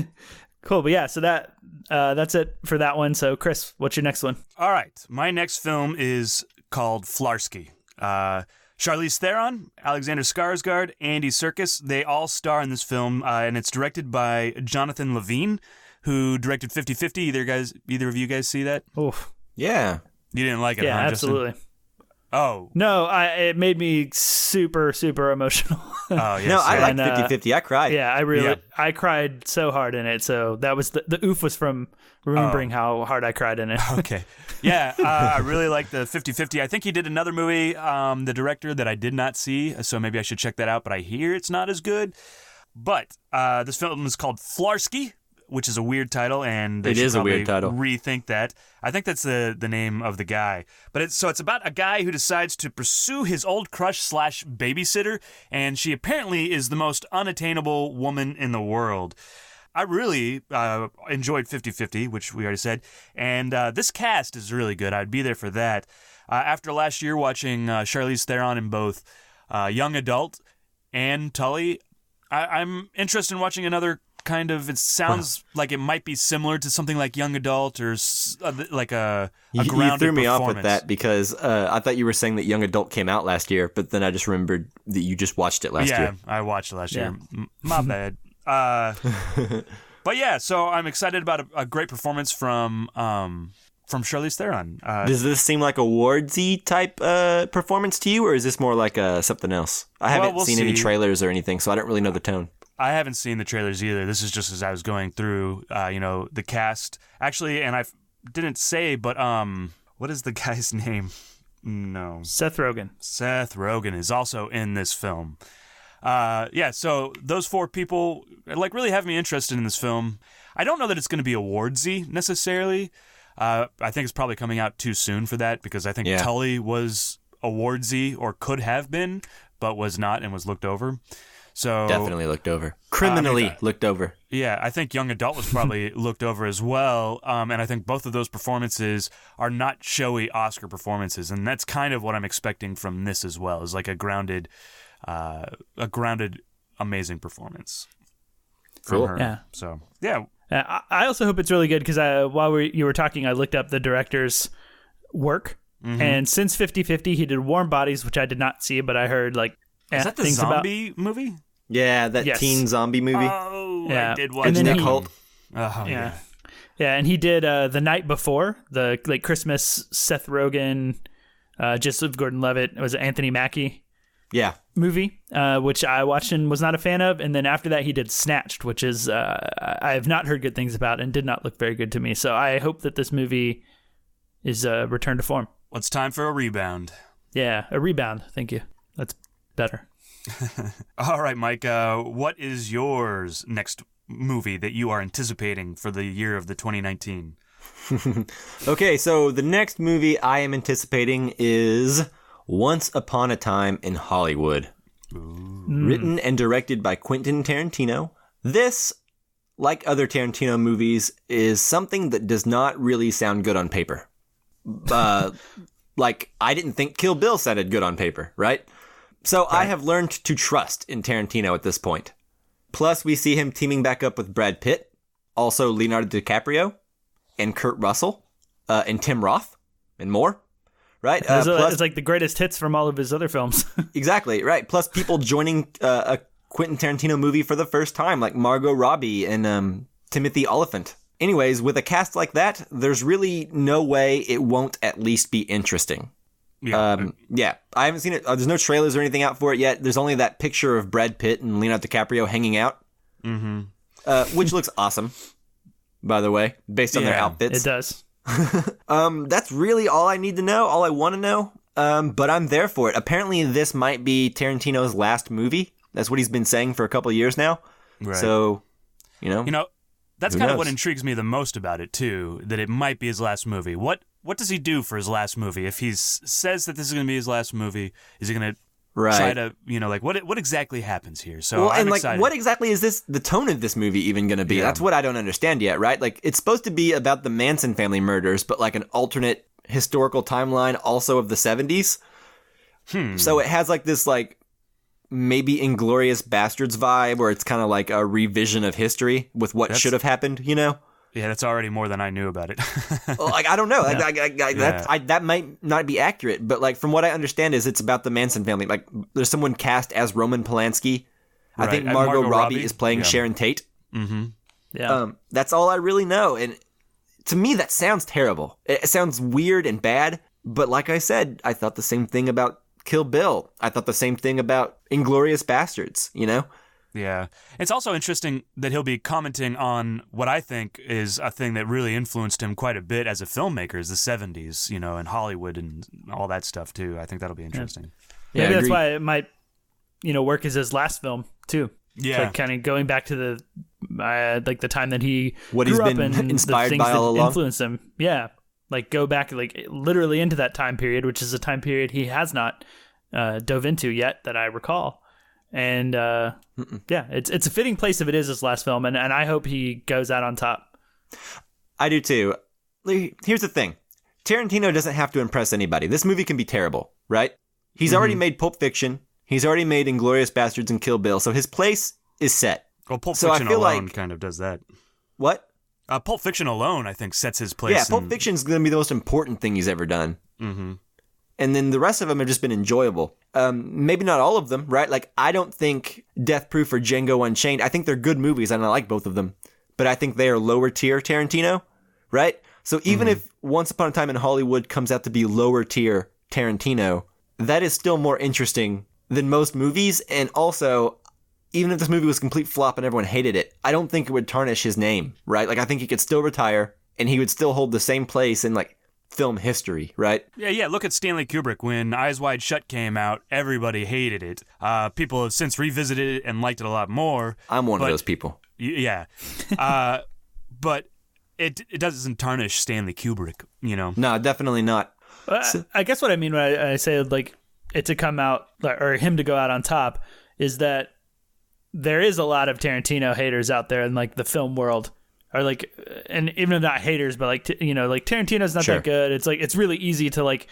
Cool. But yeah, so that's it for that one. So Chris, what's your next one? All right. My next film is called Flarsky. Charlize Theron, Alexander Skarsgård, Andy Serkis, they all star in this film, and it's directed by Jonathan Levine, who directed 50-50. Either of you guys see that? Oof. Yeah. You didn't like it, yeah, huh, absolutely. Justin? Oh. No, it made me super, super emotional. Oh, yes. No, I And, liked 50-50. I cried. Yeah, I cried so hard in it. So that was the oof was from remembering how hard I cried in it. Okay. Yeah, I really like the 50-50. I think he did another movie, the director, that I did not see, so maybe I should check that out, but I hear it's not as good. But this film is called Flarsky, which is a weird title, and they It should is a weird probably title. rethink that. I think that's the name of the guy. But it's about a guy who decides to pursue his old crush / babysitter, and she apparently is the most unattainable woman in the world. I really enjoyed 50-50, which we already said, and this cast is really good. I'd be there for that. After last year watching Charlize Theron in both Young Adult and Tully, I'm interested in watching another kind of. It sounds like it might be similar to something like Young Adult or like a grounded You threw me off with performance. that because I thought you were saying that Young Adult came out last year, but then I just remembered that you just watched it last year. Yeah, I watched it last year. My bad. But yeah, so I'm excited about a great performance from Charlize Theron. Does this seem like a awardsy type performance to you, or is this more like something else? I haven't we'll seen any see. trailers or anything, so I don't really know the tone. I haven't seen the trailers either. This is just as I was going through, the cast. Actually, and I didn't say, but what is the guy's name? No. Seth Rogen. Seth Rogen is also in this film. So those four people like really have me interested in this film. I don't know that it's going to be awardsy necessarily. I think it's probably coming out too soon for that because I think Tully was awardsy or could have been, but was not and was looked over. So Definitely looked over. Criminally looked over. Yeah, I think Young Adult was probably looked over as well, and I think both of those performances are not showy Oscar performances, and that's kind of what I'm expecting from this as well, is like a grounded, amazing performance from Cool. her. Yeah. So yeah, I also hope it's really good because while you were talking, I looked up the director's work, and since 50-50, he did Warm Bodies, which I did not see, but I heard like is that the things zombie movie? Yeah, that teen zombie movie. Oh, Yeah. I did watch And then that. Nick Holt. Oh, Yeah, and he did The Night Before, the like Christmas Seth Rogen, Joseph Gordon-Levitt. It was an Anthony Mackie Yeah. movie, which I watched and was not a fan of. And then after that, he did Snatched, which is I have not heard good things about and did not look very good to me. So I hope that this movie is a return to form. Well, it's time for a rebound. Yeah, a rebound. Thank you. That's better. All right, Mike, what is yours next movie that you are anticipating for the year of the 2019? Okay, so the next movie I am anticipating is Once Upon a Time in Hollywood. Written and directed by Quentin Tarantino, This, like other Tarantino movies, is something that does not really sound good on paper. Like, I didn't think Kill Bill sounded good on paper, right? So I have learned to trust in Tarantino at this point. Plus, we see him teaming back up with Brad Pitt, also Leonardo DiCaprio, and Kurt Russell, and Tim Roth, and more, right? Plus, it's like the greatest hits from all of his other films. Exactly, right. Plus, people joining a Quentin Tarantino movie for the first time, like Margot Robbie and Timothy Olyphant. Anyways, with a cast like that, there's really no way it won't at least be interesting. Yeah, I haven't seen it. There's no trailers or anything out for it yet. There's only that picture of Brad Pitt and Leonardo DiCaprio hanging out, which looks awesome, by the way, based on their outfits. It does. That's really all I need to know, all I want to know. But I'm there for it. Apparently, this might be Tarantino's last movie. That's what he's been saying for a couple of years now. Right. So, that's kind of what intrigues me the most about it too. That it might be his last movie. What does he do for his last movie? If he says that this is going to be his last movie, is he going to try to, what exactly happens here? So I'm excited. What exactly is the tone of this movie even going to be? Yeah. That's what I don't understand yet, right? Like, it's supposed to be about the Manson family murders, but like an alternate historical timeline also of the 70s. So it has like this like maybe Inglourious Bastards vibe, where it's kind of like a revision of history with what should have happened, Yeah, that's already more than I knew about it. Well, like, I don't know. That might not be accurate, but like from what I understand is it's about the Manson family. Like, there's someone cast as Roman Polanski. Right. I think Margot Robbie is playing Sharon Tate. Mm-hmm. Yeah. That's all I really know. And to me, that sounds terrible. It sounds weird and bad. But like I said, I thought the same thing about Kill Bill. I thought the same thing about Inglourious Bastards, Yeah. It's also interesting that he'll be commenting on what I think is a thing that really influenced him quite a bit as a filmmaker, is the 70s, and Hollywood and all that stuff too. I think that'll be interesting. Yeah, maybe that's why it might, work as his last film too. Yeah. It's like kind of going back to the like the time that he what grew he's up been and inspired the things by that all along. influenced him. Yeah. Like go back like literally into that time period, which is a time period he has not dove into yet that I recall. And it's a fitting place if it is his last film, and I hope he goes out on top. I do too. Here's the thing. Tarantino doesn't have to impress anybody. This movie can be terrible, right? He's already made Pulp Fiction. He's already made Inglourious Bastards and Kill Bill, so his place is set. Well, Pulp Fiction alone kind of does that. What? Pulp Fiction alone, I think, sets his place. Yeah, Pulp Fiction's going to be the most important thing he's ever done. Mm-hmm. And then the rest of them have just been enjoyable. Maybe not all of them, right? Like, I don't think Death Proof or Django Unchained, I think they're good movies, and I like both of them. But I think they are lower tier Tarantino, right? So even if Once Upon a Time in Hollywood comes out to be lower tier Tarantino, that is still more interesting than most movies. And also, even if this movie was a complete flop and everyone hated it, I don't think it would tarnish his name, right? Like, I think he could still retire, and he would still hold the same place in, like, film history, right? Yeah. Look at Stanley Kubrick. When Eyes Wide Shut came out, everybody hated it. People have since revisited it and liked it a lot more. I'm one of those people. Yeah. But it doesn't tarnish Stanley Kubrick, No, definitely not. I guess what I mean when I say, like, it to come out, or him to go out on top, is that there is a lot of Tarantino haters out there in, like, the film world. Or like, and even if not haters, but like, like Tarantino's not that good. It's like, it's really easy to like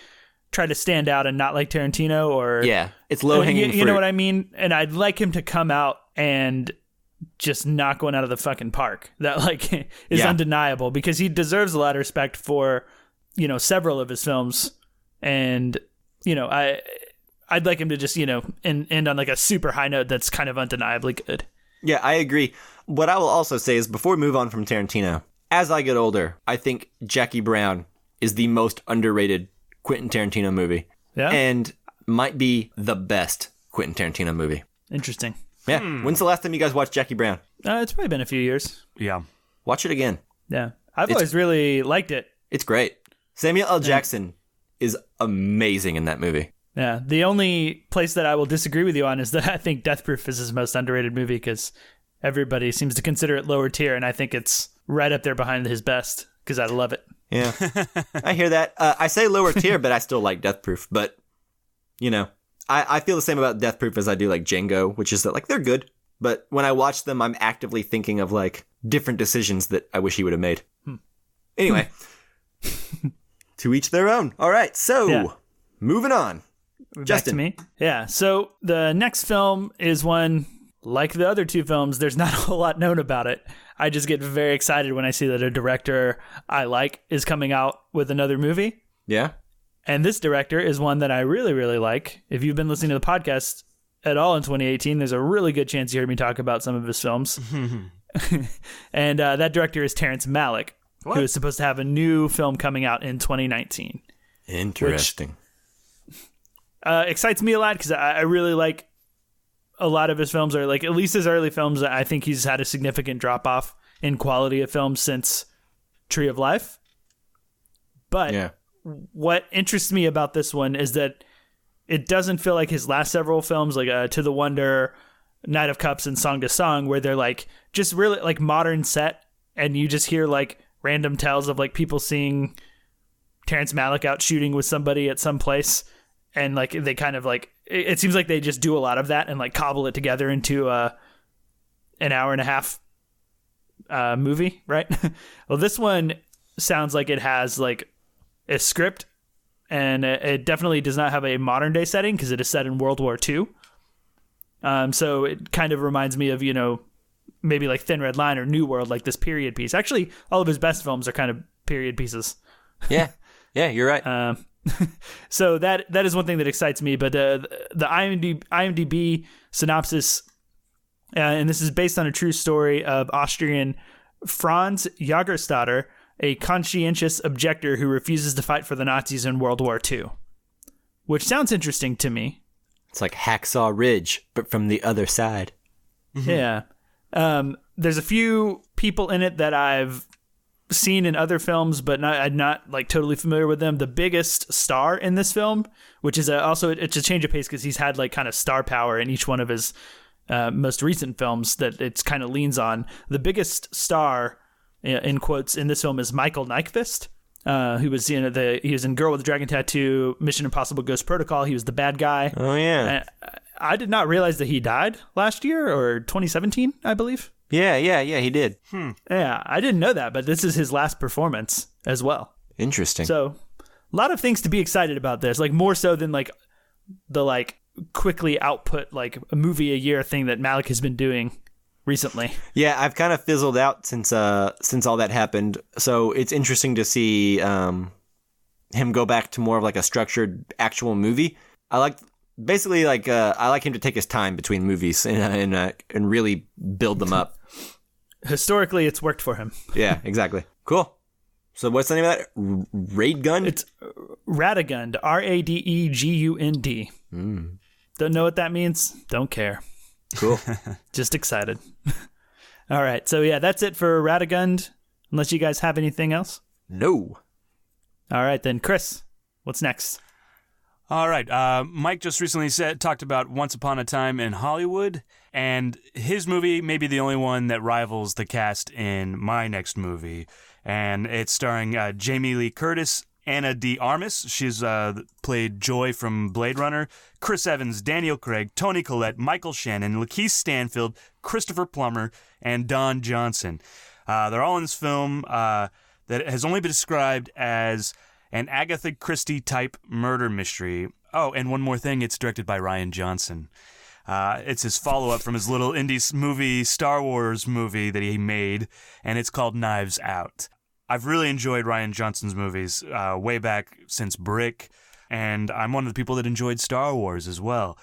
try to stand out and not like Tarantino, or it's low hanging fruit. You know what I mean? And I'd like him to come out and just knock one out of the fucking park. That like is undeniable, because he deserves a lot of respect for, several of his films. And, I'd like him to just, end on like a super high note that's kind of undeniably good. Yeah, I agree. What I will also say is, before we move on from Tarantino, as I get older, I think Jackie Brown is the most underrated Quentin Tarantino movie. Yeah. And might be the best Quentin Tarantino movie. Interesting. Yeah. When's the last time you guys watched Jackie Brown? It's probably been a few years. Yeah. Watch it again. Yeah. I've always really liked it. It's great. Samuel L. Jackson is amazing in that movie. Yeah. The only place that I will disagree with you on is that I think Death Proof is his most underrated movie, because everybody seems to consider it lower tier, and I think it's right up there behind his best, because I love it. Yeah. I hear that. I say lower tier, but I still like Death Proof. But, I feel the same about Death Proof as I do like Django, which is that, like, they're good. but when I watch them, I'm actively thinking of like different decisions that I wish he would have made. Anyway, to each their own. All right, so moving on. Justin. Back to me. Yeah. So the next film is one, like the other two films, there's not a whole lot known about it. I just get very excited when I see that a director I like is coming out with another movie. Yeah. And this director is one that I really, really like. If you've been listening to the podcast at all in 2018, there's a really good chance you heard me talk about some of his films. And that director is Terrence Malick, who is supposed to have a new film coming out in 2019. Interesting. Excites me a lot because I really like a lot of his films, or like at least his early films. I think he's had a significant drop off in quality of films since Tree of Life. But what interests me about this one is that it doesn't feel like his last several films, like To the Wonder, Night of Cups, and Song to Song, where they're like just really like modern set, and you just hear like random tells of like people seeing Terrence Malick out shooting with somebody at some place. And like they kind of like it seems like they just do a lot of that and like cobble it together into an hour and a half movie, right? Well, this one sounds like it has like a script, and it definitely does not have a modern day setting because it is set in World War II. So it kind of reminds me of, you know, maybe like Thin Red Line or New World, like this period piece. Actually, all of his best films are kind of period pieces. Yeah, you're right. So that is one thing that excites me. But the IMDb synopsis, and this is based on a true story of Austrian Franz Jagerstatter, a conscientious objector who refuses to fight for the Nazis in World War II, which sounds interesting to me. It's like Hacksaw Ridge, but from the other side. Yeah. There's a few people in it that I've seen in other films, but I'm not like totally familiar with them. The biggest star in this film, which is also it's a change of pace because he's had like kind of star power in each one of his most recent films that it's kind of leans on. The biggest star, in quotes, in this film is Michael Nyqvist, who was he was in Girl with the Dragon Tattoo, Mission Impossible: Ghost Protocol. He was the bad guy. Oh yeah. I did not realize that he died last year or 2017, I believe. Yeah, he did. Yeah, I didn't know that, but this is his last performance as well. Interesting. So, a lot of things to be excited about this, like more so than like the like quickly output like a movie a year thing that Malick has been doing recently. Yeah, I've kind of fizzled out since all that happened. So it's interesting to see him go back to more of like a structured actual movie. I like him to take his time between movies and really build them up. Historically, it's worked for him. Yeah, exactly. Cool. So what's the name of that? Radegund? It's Radegund. Radegund. Don't know what that means? Don't care. Cool. Just excited. All right. So yeah, that's it for Radegund. Unless you guys have anything else? No. All right, then. Chris, what's next? All right. Mike just recently talked about Once Upon a Time in Hollywood, and his movie may be the only one that rivals the cast in my next movie. And it's starring Jamie Lee Curtis, Anna de Armas. She's played Joy from Blade Runner. Chris Evans, Daniel Craig, Toni Collette, Michael Shannon, Lakeith Stanfield, Christopher Plummer, and Don Johnson. They're all in this film that has only been described as an Agatha Christie-type murder mystery. Oh, and one more thing, it's directed by Rian Johnson. It's his follow-up from his little indie movie, Star Wars movie that he made, and it's called Knives Out. I've really enjoyed Rian Johnson's movies way back since Brick, and I'm one of the people that enjoyed Star Wars as well.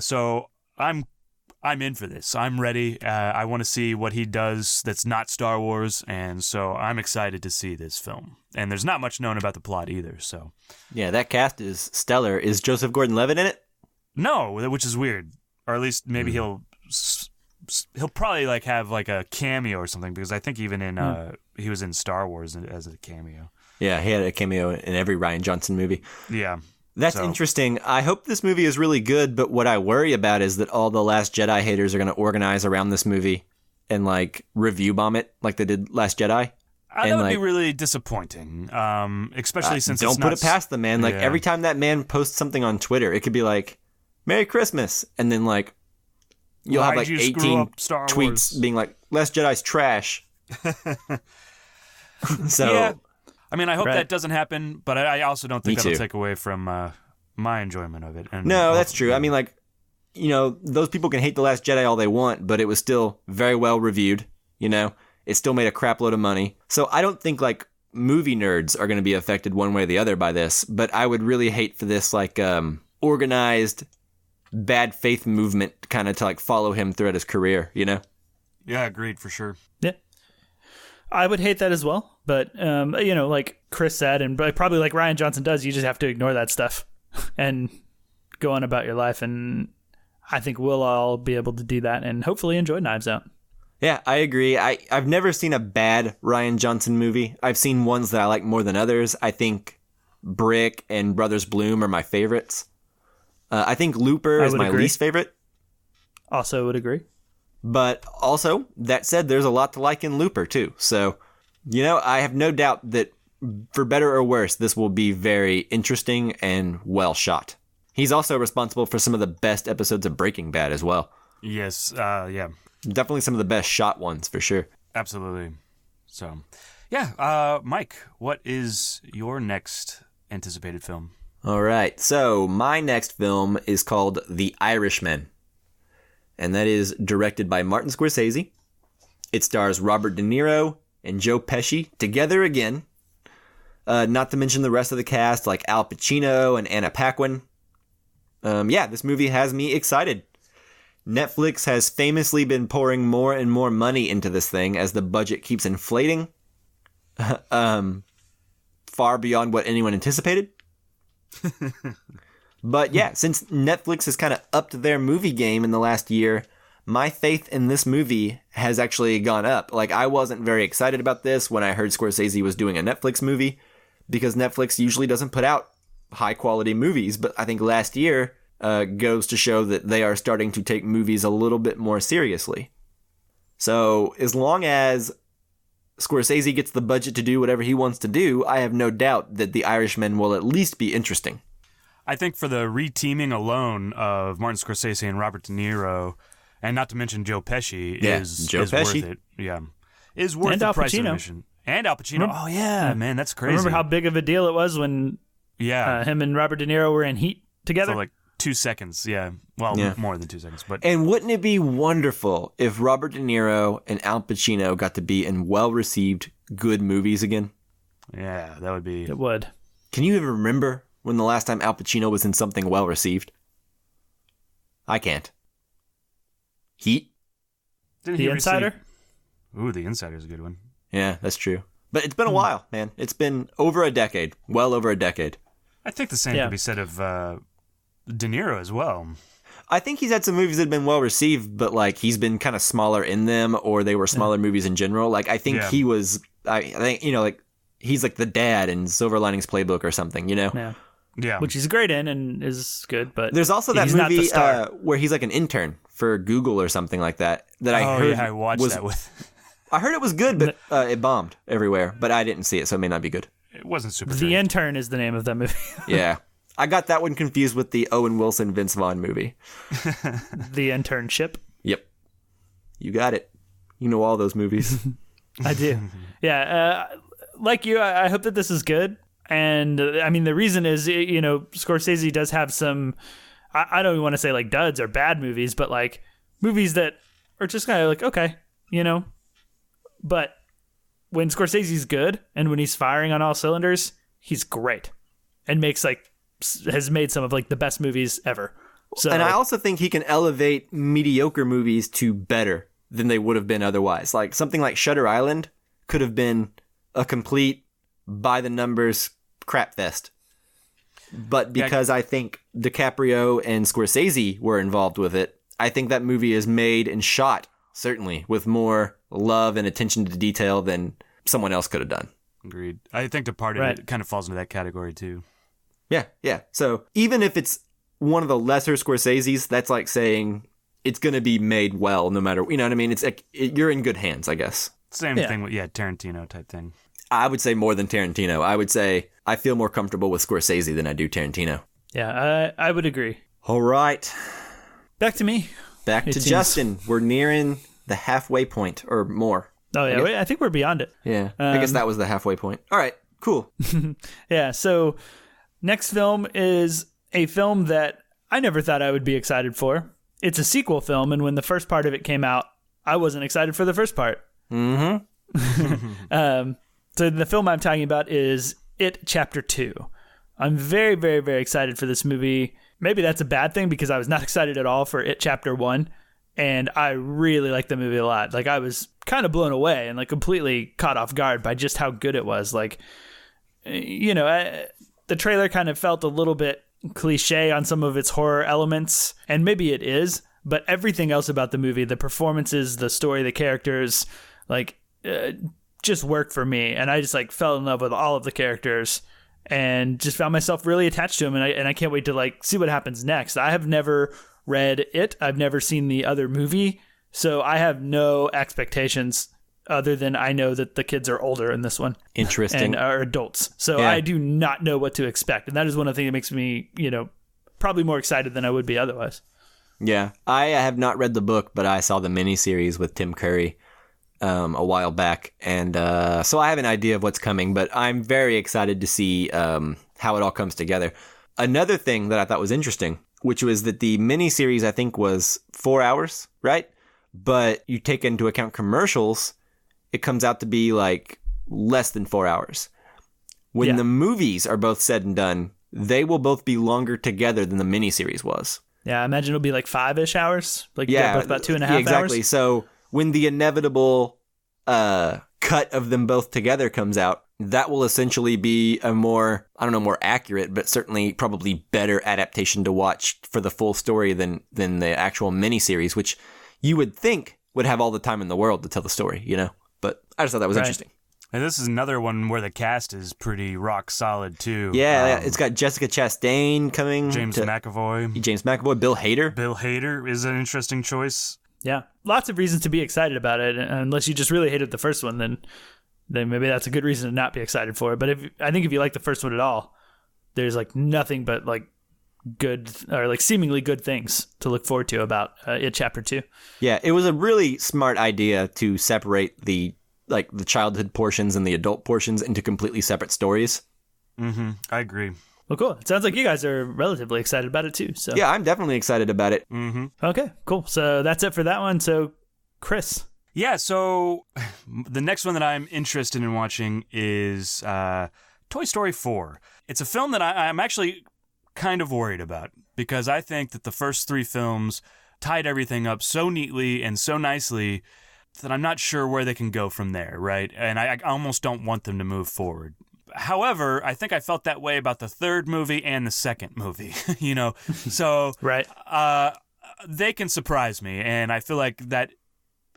So I'm in for this. I'm ready. I want to see what he does that's not Star Wars, and so I'm excited to see this film. And there's not much known about the plot either, so. Yeah, that cast is stellar. Is Joseph Gordon-Levitt in it? No, which is weird. Or at least maybe he'll probably like have like a cameo or something, because I think even in he was in Star Wars as a cameo. Yeah, he had a cameo in every Rian Johnson movie. Yeah. That's interesting. I hope this movie is really good, but what I worry about is that all the Last Jedi haters are going to organize around this movie and like review bomb it like they did Last Jedi. That would be really disappointing, especially since don't put it past them, man. Like every time that man posts something on Twitter, it could be like, Merry Christmas, and then like, you'll have Why'd like you screw 18 up Star tweets Wars? being like, Last Jedi's trash. So, Yeah. I mean, I hope Right. that doesn't happen, but I also don't think Me that'll too. take away from my enjoyment of it. And no, that's true. I mean, like, you know, those people can hate The Last Jedi all they want, but it was still very well reviewed, you know? It still made a crap load of money. So I don't think, like, movie nerds are going to be affected one way or the other by this, but I would really hate for this, like, organized bad faith movement kind of to, like, follow him throughout his career, you know? Yeah, agreed for sure. Yeah. I would hate that as well, but you know, like Chris said, and probably like Ryan Johnson does, you just have to ignore that stuff and go on about your life. And I think we'll all be able to do that and hopefully enjoy Knives Out. Yeah, I agree. I've never seen a bad Ryan Johnson movie. I've seen ones that I like more than others. I think Brick and Brothers Bloom are my favorites. I think Looper is my agree. least favorite. Also would agree. But also, that said, there's a lot to like in Looper, too. So, you know, I have no doubt that, for better or worse, this will be very interesting and well shot. He's also responsible for some of the best episodes of Breaking Bad as well. Yes, yeah, Definitely some of the best shot ones, for sure. absolutely. So, yeah, Mike, what is your next anticipated film? All right, so my next film is called The Irishman. And that is directed by Martin Scorsese. It stars Robert De Niro and Joe Pesci together again. Not to mention the rest of the cast like Al Pacino and Anna Paquin. Yeah, this movie has me excited. Netflix has famously been pouring more and more money into this thing as the budget keeps inflating. Far beyond what anyone anticipated. But yeah, since Netflix has kind of upped their movie game in the last year, my faith in this movie has actually gone up. Like, I wasn't very excited about this when I heard Scorsese was doing a Netflix movie, because Netflix usually doesn't put out high-quality movies. But I think last year goes to show that they are starting to take movies a little bit more seriously. So as long as Scorsese gets the budget to do whatever he wants to do, I have no doubt that The Irishman will at least be interesting. I think for the reteaming alone of Martin Scorsese and Robert De Niro, and not to mention Joe Pesci, is worth it. Yeah, is worth And the Al price of Pacino. admission. And Al Pacino. Oh yeah, man, that's crazy. Remember how big of a deal it was when him and Robert De Niro were in Heat together? For like 2 seconds. Yeah, well, Yeah. more than 2 seconds. But And wouldn't it be wonderful if Robert De Niro and Al Pacino got to be in well-received, good movies again? yeah, that would be. It would. Can you even remember when the last time Al Pacino was in something well-received? I can't. Heat? Didn't The he Insider? Ooh, The Insider is a good one. Yeah, that's true. But it's been a while, man. It's been over a decade. Well over a decade. I think the same Yeah. could be said of De Niro as well. I think he's had some movies that have been well received, but like he's been kind of smaller in them, or they were smaller movies in general. Like I think Yeah. he was, I think, you know, like he's like the dad in Silver Linings Playbook or something, you know? Yeah. Yeah, Which he's great in and is good, but There's also that he's not the movie star. where he's like an intern for Google or something like that. That I oh heard yeah, I watched was, that with. I heard it was good, but it bombed everywhere. But I didn't see it, so it may not be good. It wasn't super. The great. Intern is the name of that movie. Yeah, I got that one confused with the Owen Wilson Vince Vaughn movie. The Internship. Yep, you got it. You know all those movies. I do. Yeah, like you, I hope that this is good. And I mean, the reason is, you know, Scorsese does have some, I don't even want to say like duds or bad movies, but like movies that are just kind of like, okay, you know. But when Scorsese's good and when he's firing on all cylinders, he's great and has made some of like the best movies ever. So, And I also think he can elevate mediocre movies to better than they would have been otherwise. Like something like Shutter Island could have been a complete by the numbers crap fest. But because I think DiCaprio and Scorsese were involved with it, I think that movie is made and shot, certainly, with more love and attention to detail than someone else could have done. Agreed. I think Departed Right. kind of falls into that category too. Yeah. So even if it's one of the lesser Scorseses, that's like saying it's going to be made well no matter, you know what I mean? It's like you're in good hands, I guess. Same Yeah. thing with Tarantino type thing. I would say more than Tarantino. I would say I feel more comfortable with Scorsese than I do Tarantino. yeah, I would agree. All right. Back to me. Back to seems- Justin. We're nearing the halfway point or more. Oh yeah, I think we're beyond it. Yeah, I guess that was the halfway point. All right, cool. Yeah. So next film is a film that I never thought I would be excited for. It's a sequel film, and when the first part of it came out, I wasn't excited for the first part. So the film I'm talking about is It Chapter 2. I'm very, very, very excited for this movie. Maybe that's a bad thing because I was not excited at all for It Chapter 1, and I really liked the movie a lot. Like, I was kind of blown away and like completely caught off guard by just how good it was. Like, the trailer kind of felt a little bit cliche on some of its horror elements, and maybe it is, but everything else about the movie, the performances, the story, the characters, just worked for me. And I just like fell in love with all of the characters and just found myself really attached to them. And I can't wait to like see what happens next. I have never read it. I've never seen the other movie. So I have no expectations other than I know that the kids are older in this one. Interesting. And are adults. So Yeah. I do not know what to expect. And that is one of the things that makes me, probably more excited than I would be otherwise. Yeah, I have not read the book, but I saw the miniseries with Tim Curry a while back, and so I have an idea of what's coming, but I'm very excited to see how it all comes together. Another thing that I thought was interesting, which was that the miniseries, I think, was 4 hours, right? But you take into account commercials, it comes out to be like less than 4 hours. When the movies are both said and done, they will both be longer together than the miniseries was. Yeah, I imagine it'll be like 5-ish hours. Like, yeah, both about 2.5 hours. Exactly. So when the inevitable cut of them both together comes out, that will essentially be a more accurate, but certainly probably better adaptation to watch for the full story than the actual miniseries, which you would think would have all the time in the world to tell the story, But I just thought that was interesting. And this is another one where the cast is pretty rock solid, too. Yeah, it's got Jessica Chastain coming. James McAvoy. Bill Hader. Bill Hader is an interesting choice. Yeah, lots of reasons to be excited about it. Unless you just really hated the first one, then maybe that's a good reason to not be excited for it. But I think if you like the first one at all, there's like nothing but like good or like seemingly good things to look forward to about It Chapter 2. Yeah, it was a really smart idea to separate the childhood portions and the adult portions into completely separate stories. Mm-hmm. I agree. Well, cool. It sounds like you guys are relatively excited about it too. So yeah, I'm definitely excited about it. Mm-hmm. Okay, cool. So that's it for that one. So, Chris. Yeah, so the next one that I'm interested in watching is Toy Story 4. It's a film that I'm actually kind of worried about because I think that the first three films tied everything up so neatly and so nicely that I'm not sure where they can go from there, right? And I almost don't want them to move forward. However, I think I felt that way about the third movie and the second movie, So right. They can surprise me, and I feel like that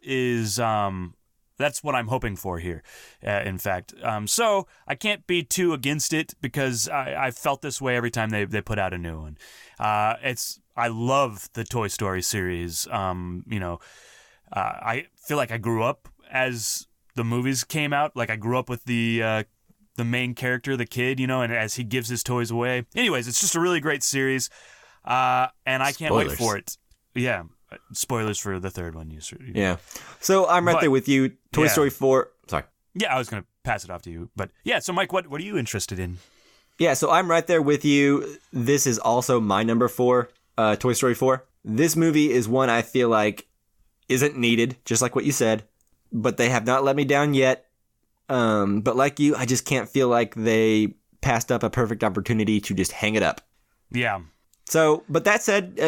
is that's what I'm hoping for here, in fact. So I can't be too against it because I felt this way every time they put out a new one. I love the Toy Story series. I feel like I grew up as the movies came out. Like I grew up with the main character, the kid, and as he gives his toys away. Anyways, it's just a really great series, and I can't wait for it. Yeah, spoilers for the third one. Yeah, so I'm right there with you. Toy Story 4. Sorry. Yeah, I was gonna pass it off to you, but yeah. So Mike, what are you interested in? Yeah, so I'm right there with you. This is also my number 4, Toy Story 4. This movie is one I feel like isn't needed, just like what you said, but they have not let me down yet. But like you, I just can't feel like they passed up a perfect opportunity to just hang it up. Yeah. So, but that said,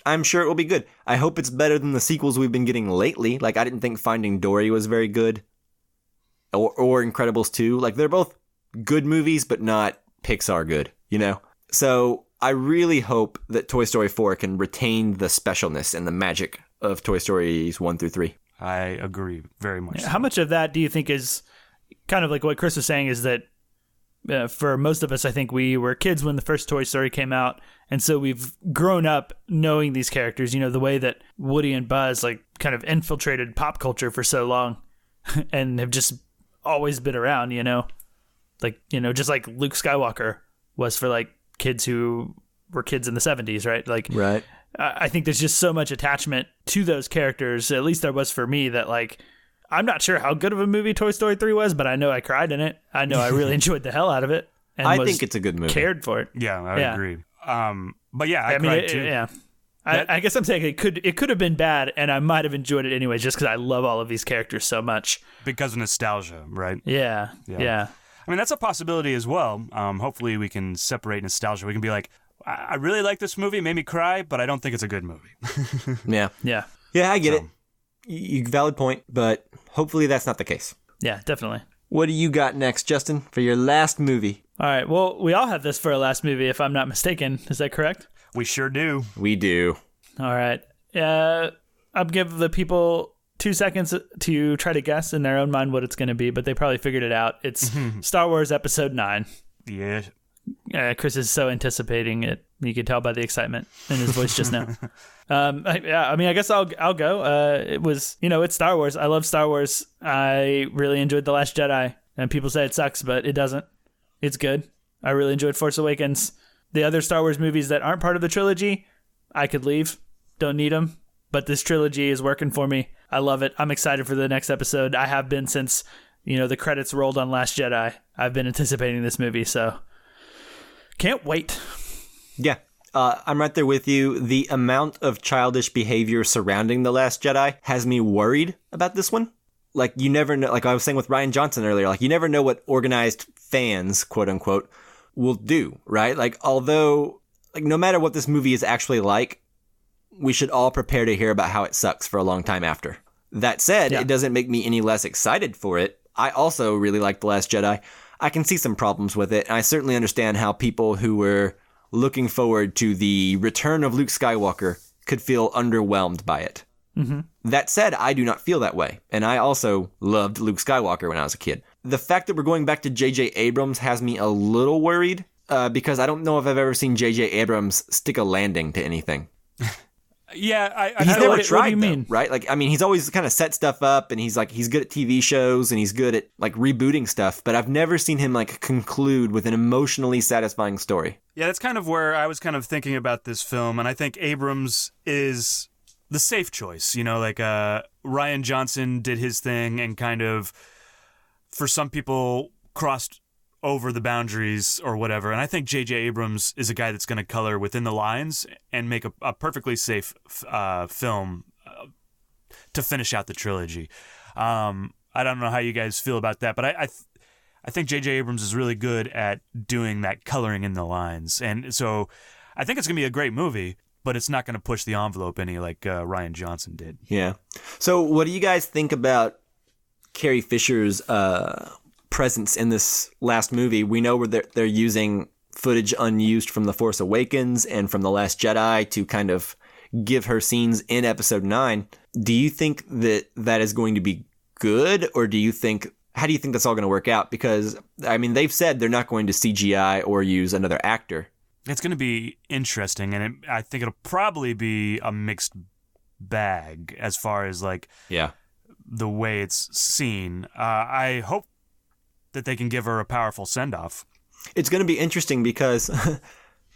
I'm sure it will be good. I hope it's better than the sequels we've been getting lately. Like, I didn't think Finding Dory was very good. Or Incredibles 2. Like, they're both good movies, but not Pixar good, So, I really hope that Toy Story 4 can retain the specialness and the magic of Toy Stories 1 through 3. I agree very much. How much of that do you think is kind of like what Chris was saying is that for most of us, I think we were kids when the first Toy Story came out. And so we've grown up knowing these characters, the way that Woody and Buzz like kind of infiltrated pop culture for so long and have just always been around, just like Luke Skywalker was for like kids who were kids in the 70s, right? Like, right. I think there's just so much attachment to those characters, at least there was for me, that like, I'm not sure how good of a movie Toy Story 3 was, but I know I cried in it. I know I really enjoyed the hell out of it. And I think it's a good movie. Cared for it. Yeah, I agree. But yeah, I mean, cried too. Yeah. I guess I'm saying it could have been bad, and I might have enjoyed it anyway, just because I love all of these characters so much. Because of nostalgia, right? Yeah. I mean, that's a possibility as well. Hopefully we can separate nostalgia. We can be like, I really like this movie, it made me cry, but I don't think it's a good movie. Yeah. Yeah, I get it. Valid point, but hopefully that's not the case. Yeah, definitely. What do you got next, Justin, for your last movie? All right, well, we all have this for our last movie, if I'm not mistaken. Is that correct? We sure do. We do. All right. I'll give the people 2 seconds to try to guess in their own mind what it's going to be, but they probably figured it out. It's Star Wars Episode 9. Yeah. Chris is so anticipating it. You could tell by the excitement in his voice just now. I guess I'll go. It was, it's Star Wars. I love Star Wars. I really enjoyed The Last Jedi, and people say it sucks, but it doesn't. It's good. I really enjoyed Force Awakens. The other Star Wars movies that aren't part of the trilogy, I could leave. Don't need them. But this trilogy is working for me. I love it. I'm excited for the next episode. I have been since, the credits rolled on Last Jedi. I've been anticipating this movie, so can't wait. Yeah, I'm right there with you. The amount of childish behavior surrounding The Last Jedi has me worried about this one. Like, you never know, like I was saying with Rian Johnson earlier, like, you never know what organized fans, quote unquote, will do, right? Like, although, like, no matter what this movie is actually like, we should all prepare to hear about how it sucks for a long time after. That said, It doesn't make me any less excited for it. I also really like The Last Jedi. I can see some problems with it, and I certainly understand how people who were looking forward to the return of Luke Skywalker could feel underwhelmed by it. Mm-hmm. That said, I do not feel that way, and I also loved Luke Skywalker when I was a kid. The fact that we're going back to J.J. Abrams has me a little worried, because I don't know if I've ever seen J.J. Abrams stick a landing to anything. Yeah, he's never tried, what do you mean? Right? Like, I mean, he's always kind of set stuff up, and he's good at TV shows, and he's good at, like, rebooting stuff, but I've never seen him, like, conclude with an emotionally satisfying story. Yeah, that's kind of where I was kind of thinking about this film, and I think Abrams is the safe choice. Rian Johnson did his thing and kind of, for some people, crossed over the boundaries or whatever. And I think J.J. Abrams is a guy that's going to color within the lines and make a perfectly safe film to finish out the trilogy. I don't know how you guys feel about that, but I think J.J. Abrams is really good at doing that coloring in the lines. And so I think it's going to be a great movie, but it's not going to push the envelope any like Rian Johnson did. Yeah. So what do you guys think about Carrie Fisher's presence in this last movie? We know where they're using footage unused from The Force Awakens and from The Last Jedi to kind of give her scenes in Episode 9. Do you think that is going to be good, or how do you think that's all going to work out? Because, I mean, they've said they're not going to CGI or use another actor. It's going to be interesting, and I think it'll probably be a mixed bag as far as, like, the way it's seen. I hope that they can give her a powerful send-off. It's going to be interesting because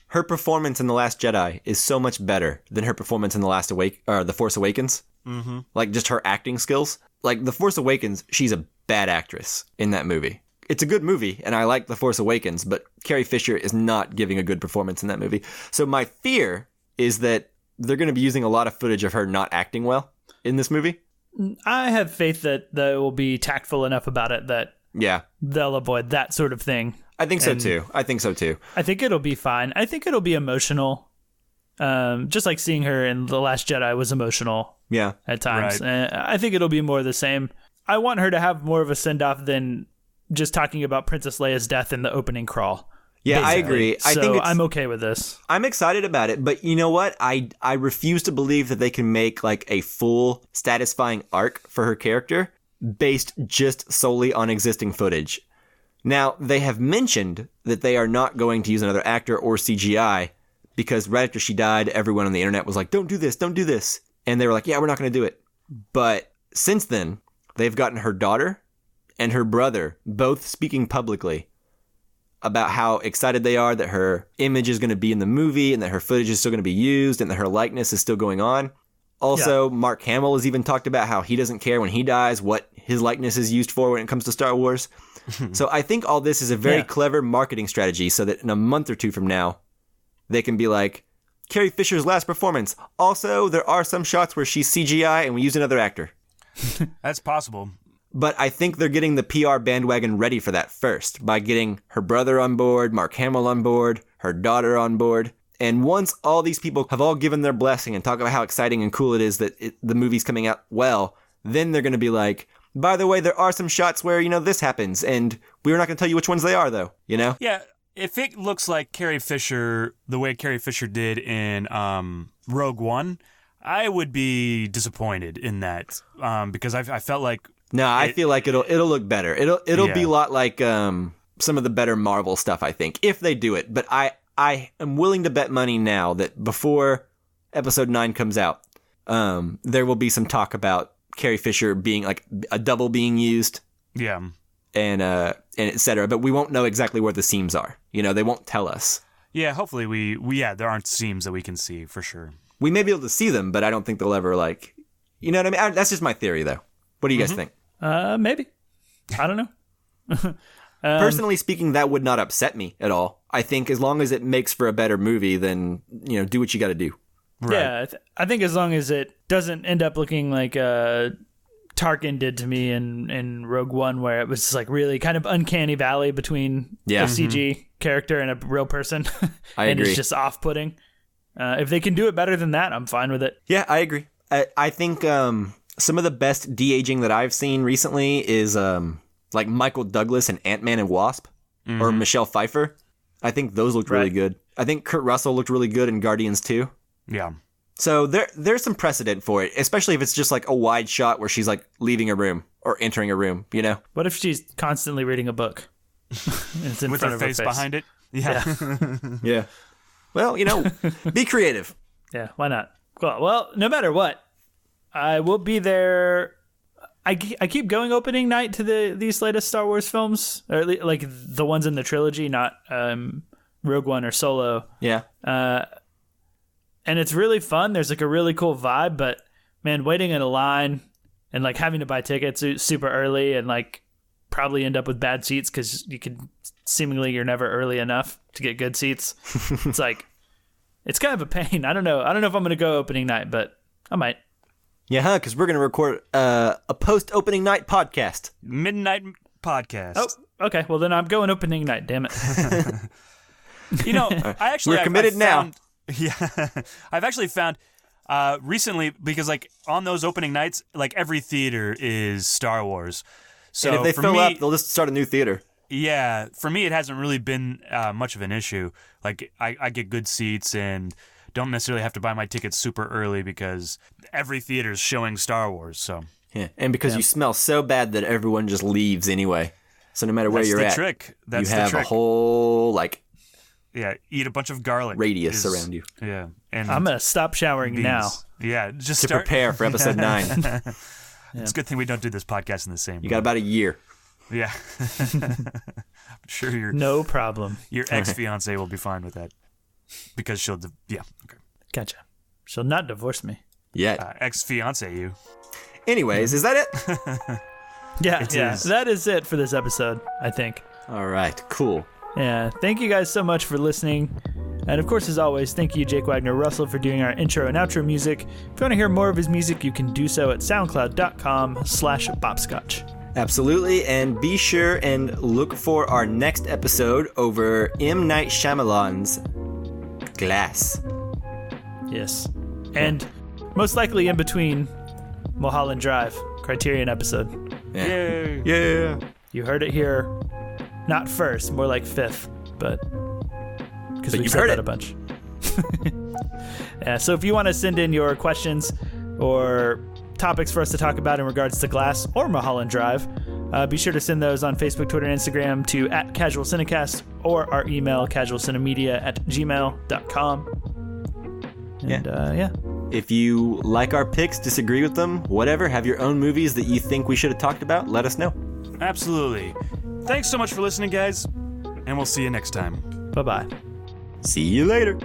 her performance in The Last Jedi is so much better than her performance in The Force Awakens. Mm-hmm. Like, just her acting skills. Like, The Force Awakens, she's a bad actress in that movie. It's a good movie, and I like The Force Awakens, but Carrie Fisher is not giving a good performance in that movie. So my fear is that they're going to be using a lot of footage of her not acting well in this movie. I have faith that they will be tactful enough about it that they'll avoid that sort of thing. I think so too. I think it'll be fine. I think it'll be emotional. Just like seeing her in The Last Jedi was emotional at times. Right. I think it'll be more of the same. I want her to have more of a send-off than just talking about Princess Leia's death in the opening crawl. Yeah, basically. I agree. So I'm okay with this. I'm excited about it, but you know what? I refuse to believe that they can make like a full, satisfying arc for her character based just solely on existing footage. Now, they have mentioned that they are not going to use another actor or CGI because right after she died, everyone on the internet was like, don't do this, don't do this. And they were like, yeah, we're not going to do it. But since then, they've gotten her daughter and her brother both speaking publicly about how excited they are that her image is going to be in the movie and that her footage is still going to be used and that her likeness is still going on. Also, Mark Hamill has even talked about how he doesn't care when he dies what his likeness is used for when it comes to Star Wars. So I think all this is a very clever marketing strategy so that in a month or two from now, they can be like, Carrie Fisher's last performance. Also, there are some shots where she's CGI and we use another actor. That's possible. But I think they're getting the PR bandwagon ready for that first by getting her brother on board, Mark Hamill on board, her daughter on board. And once all these people have all given their blessing and talk about how exciting and cool it is that the movie's coming out well, then they're going to be like, by the way, there are some shots where, this happens, and we're not going to tell you which ones they are, though, Yeah, if it looks like Carrie Fisher, the way Carrie Fisher did in Rogue One, I would be disappointed in that because I felt like... No, I feel like it'll look better. It'll be a lot like some of the better Marvel stuff, I think, if they do it. But I am willing to bet money now that before Episode 9 comes out, there will be some talk about Carrie Fisher being like a double being used. Yeah. And et cetera. But we won't know exactly where the seams are. They won't tell us. Yeah, hopefully we there aren't seams that we can see for sure. We may be able to see them, but I don't think they'll ever what I mean? That's just my theory, though. What do you guys think? Maybe. I don't know. Personally speaking, that would not upset me at all. I think as long as it makes for a better movie, then, do what you got to do. Right. Yeah, I think as long as it doesn't end up looking like Tarkin did to me in Rogue One, where it was just like really kind of uncanny valley between a CG character and a real person. I and agree. It's just off-putting. If they can do it better than that, I'm fine with it. Yeah, I agree. I think some of the best de-aging that I've seen recently is like Michael Douglas in Ant-Man and Wasp or Michelle Pfeiffer. I think those looked really good. I think Kurt Russell looked really good in Guardians 2. Yeah. So there's some precedent for it, especially if it's just like a wide shot where she's like leaving a room or entering a room, What if she's constantly reading a book? It's in with front her of face behind it? Yeah. Yeah. Well, be creative. Yeah, why not? Well, no matter what, I will be there. I keep going opening night to these latest Star Wars films, or like the ones in the trilogy, not Rogue One or Solo. Yeah. And it's really fun. There's like a really cool vibe, but man, waiting in a line and like having to buy tickets super early and like probably end up with bad seats because you're never early enough to get good seats. It's like, it's kind of a pain. I don't know if I'm going to go opening night, but I might. Yeah, because we're going to record a post-opening night podcast. Midnight podcast. Oh, okay. Well, then I'm going opening night. Damn it. We're committed now. Yeah, I've actually found recently, because like on those opening nights, like every theater is Star Wars. So and if they for fill me, up, they'll just start a new theater. Yeah, for me, it hasn't really been much of an issue. Like I get good seats and don't necessarily have to buy my tickets super early because every theater is showing Star Wars. So yeah, and because you smell so bad that everyone just leaves anyway. So no matter where that's you're the at, trick. That's you have the trick. a whole eat a bunch of garlic radius around you. Yeah, and I'm gonna stop showering beans. now. Yeah, just To prepare for episode 9. It's a good thing we don't do this podcast in the same. You got about a year. Yeah. I'm sure no problem. Your ex-fiance will be fine with that because she'll. Okay. Gotcha. She'll not divorce me. Yeah. Ex-fiance you. Anyways, is that it? Yeah. It Yeah. is. That is it for this episode, I think. All right. Cool. Yeah. Thank you guys so much for listening. And of course, as always, thank you, Jake Wagner Russell, for doing our intro and outro music. If you want to hear more of his music, you can do so at soundcloud.com/bopscotch. Absolutely, and be sure and look for our next episode over M. Night Shyamalan's Glass. Yes. And most likely in between Mulholland Drive, Criterion episode. Yeah. Yay. Yeah. You heard it here. Not first, more like fifth, but because we've you've said heard that it. a bunch. Yeah, so if you want to send in your questions or topics for us to talk about in regards to Glass or Mulholland Drive, be sure to send those on Facebook, Twitter, and Instagram to @Casual Cinecast or our email casualcinemedia@gmail.com. And yeah. If you like our picks, disagree with them, whatever, have your own movies that you think we should have talked about, let us know. Absolutely. Thanks so much for listening, guys. And we'll see you next time. Bye-bye. See you later.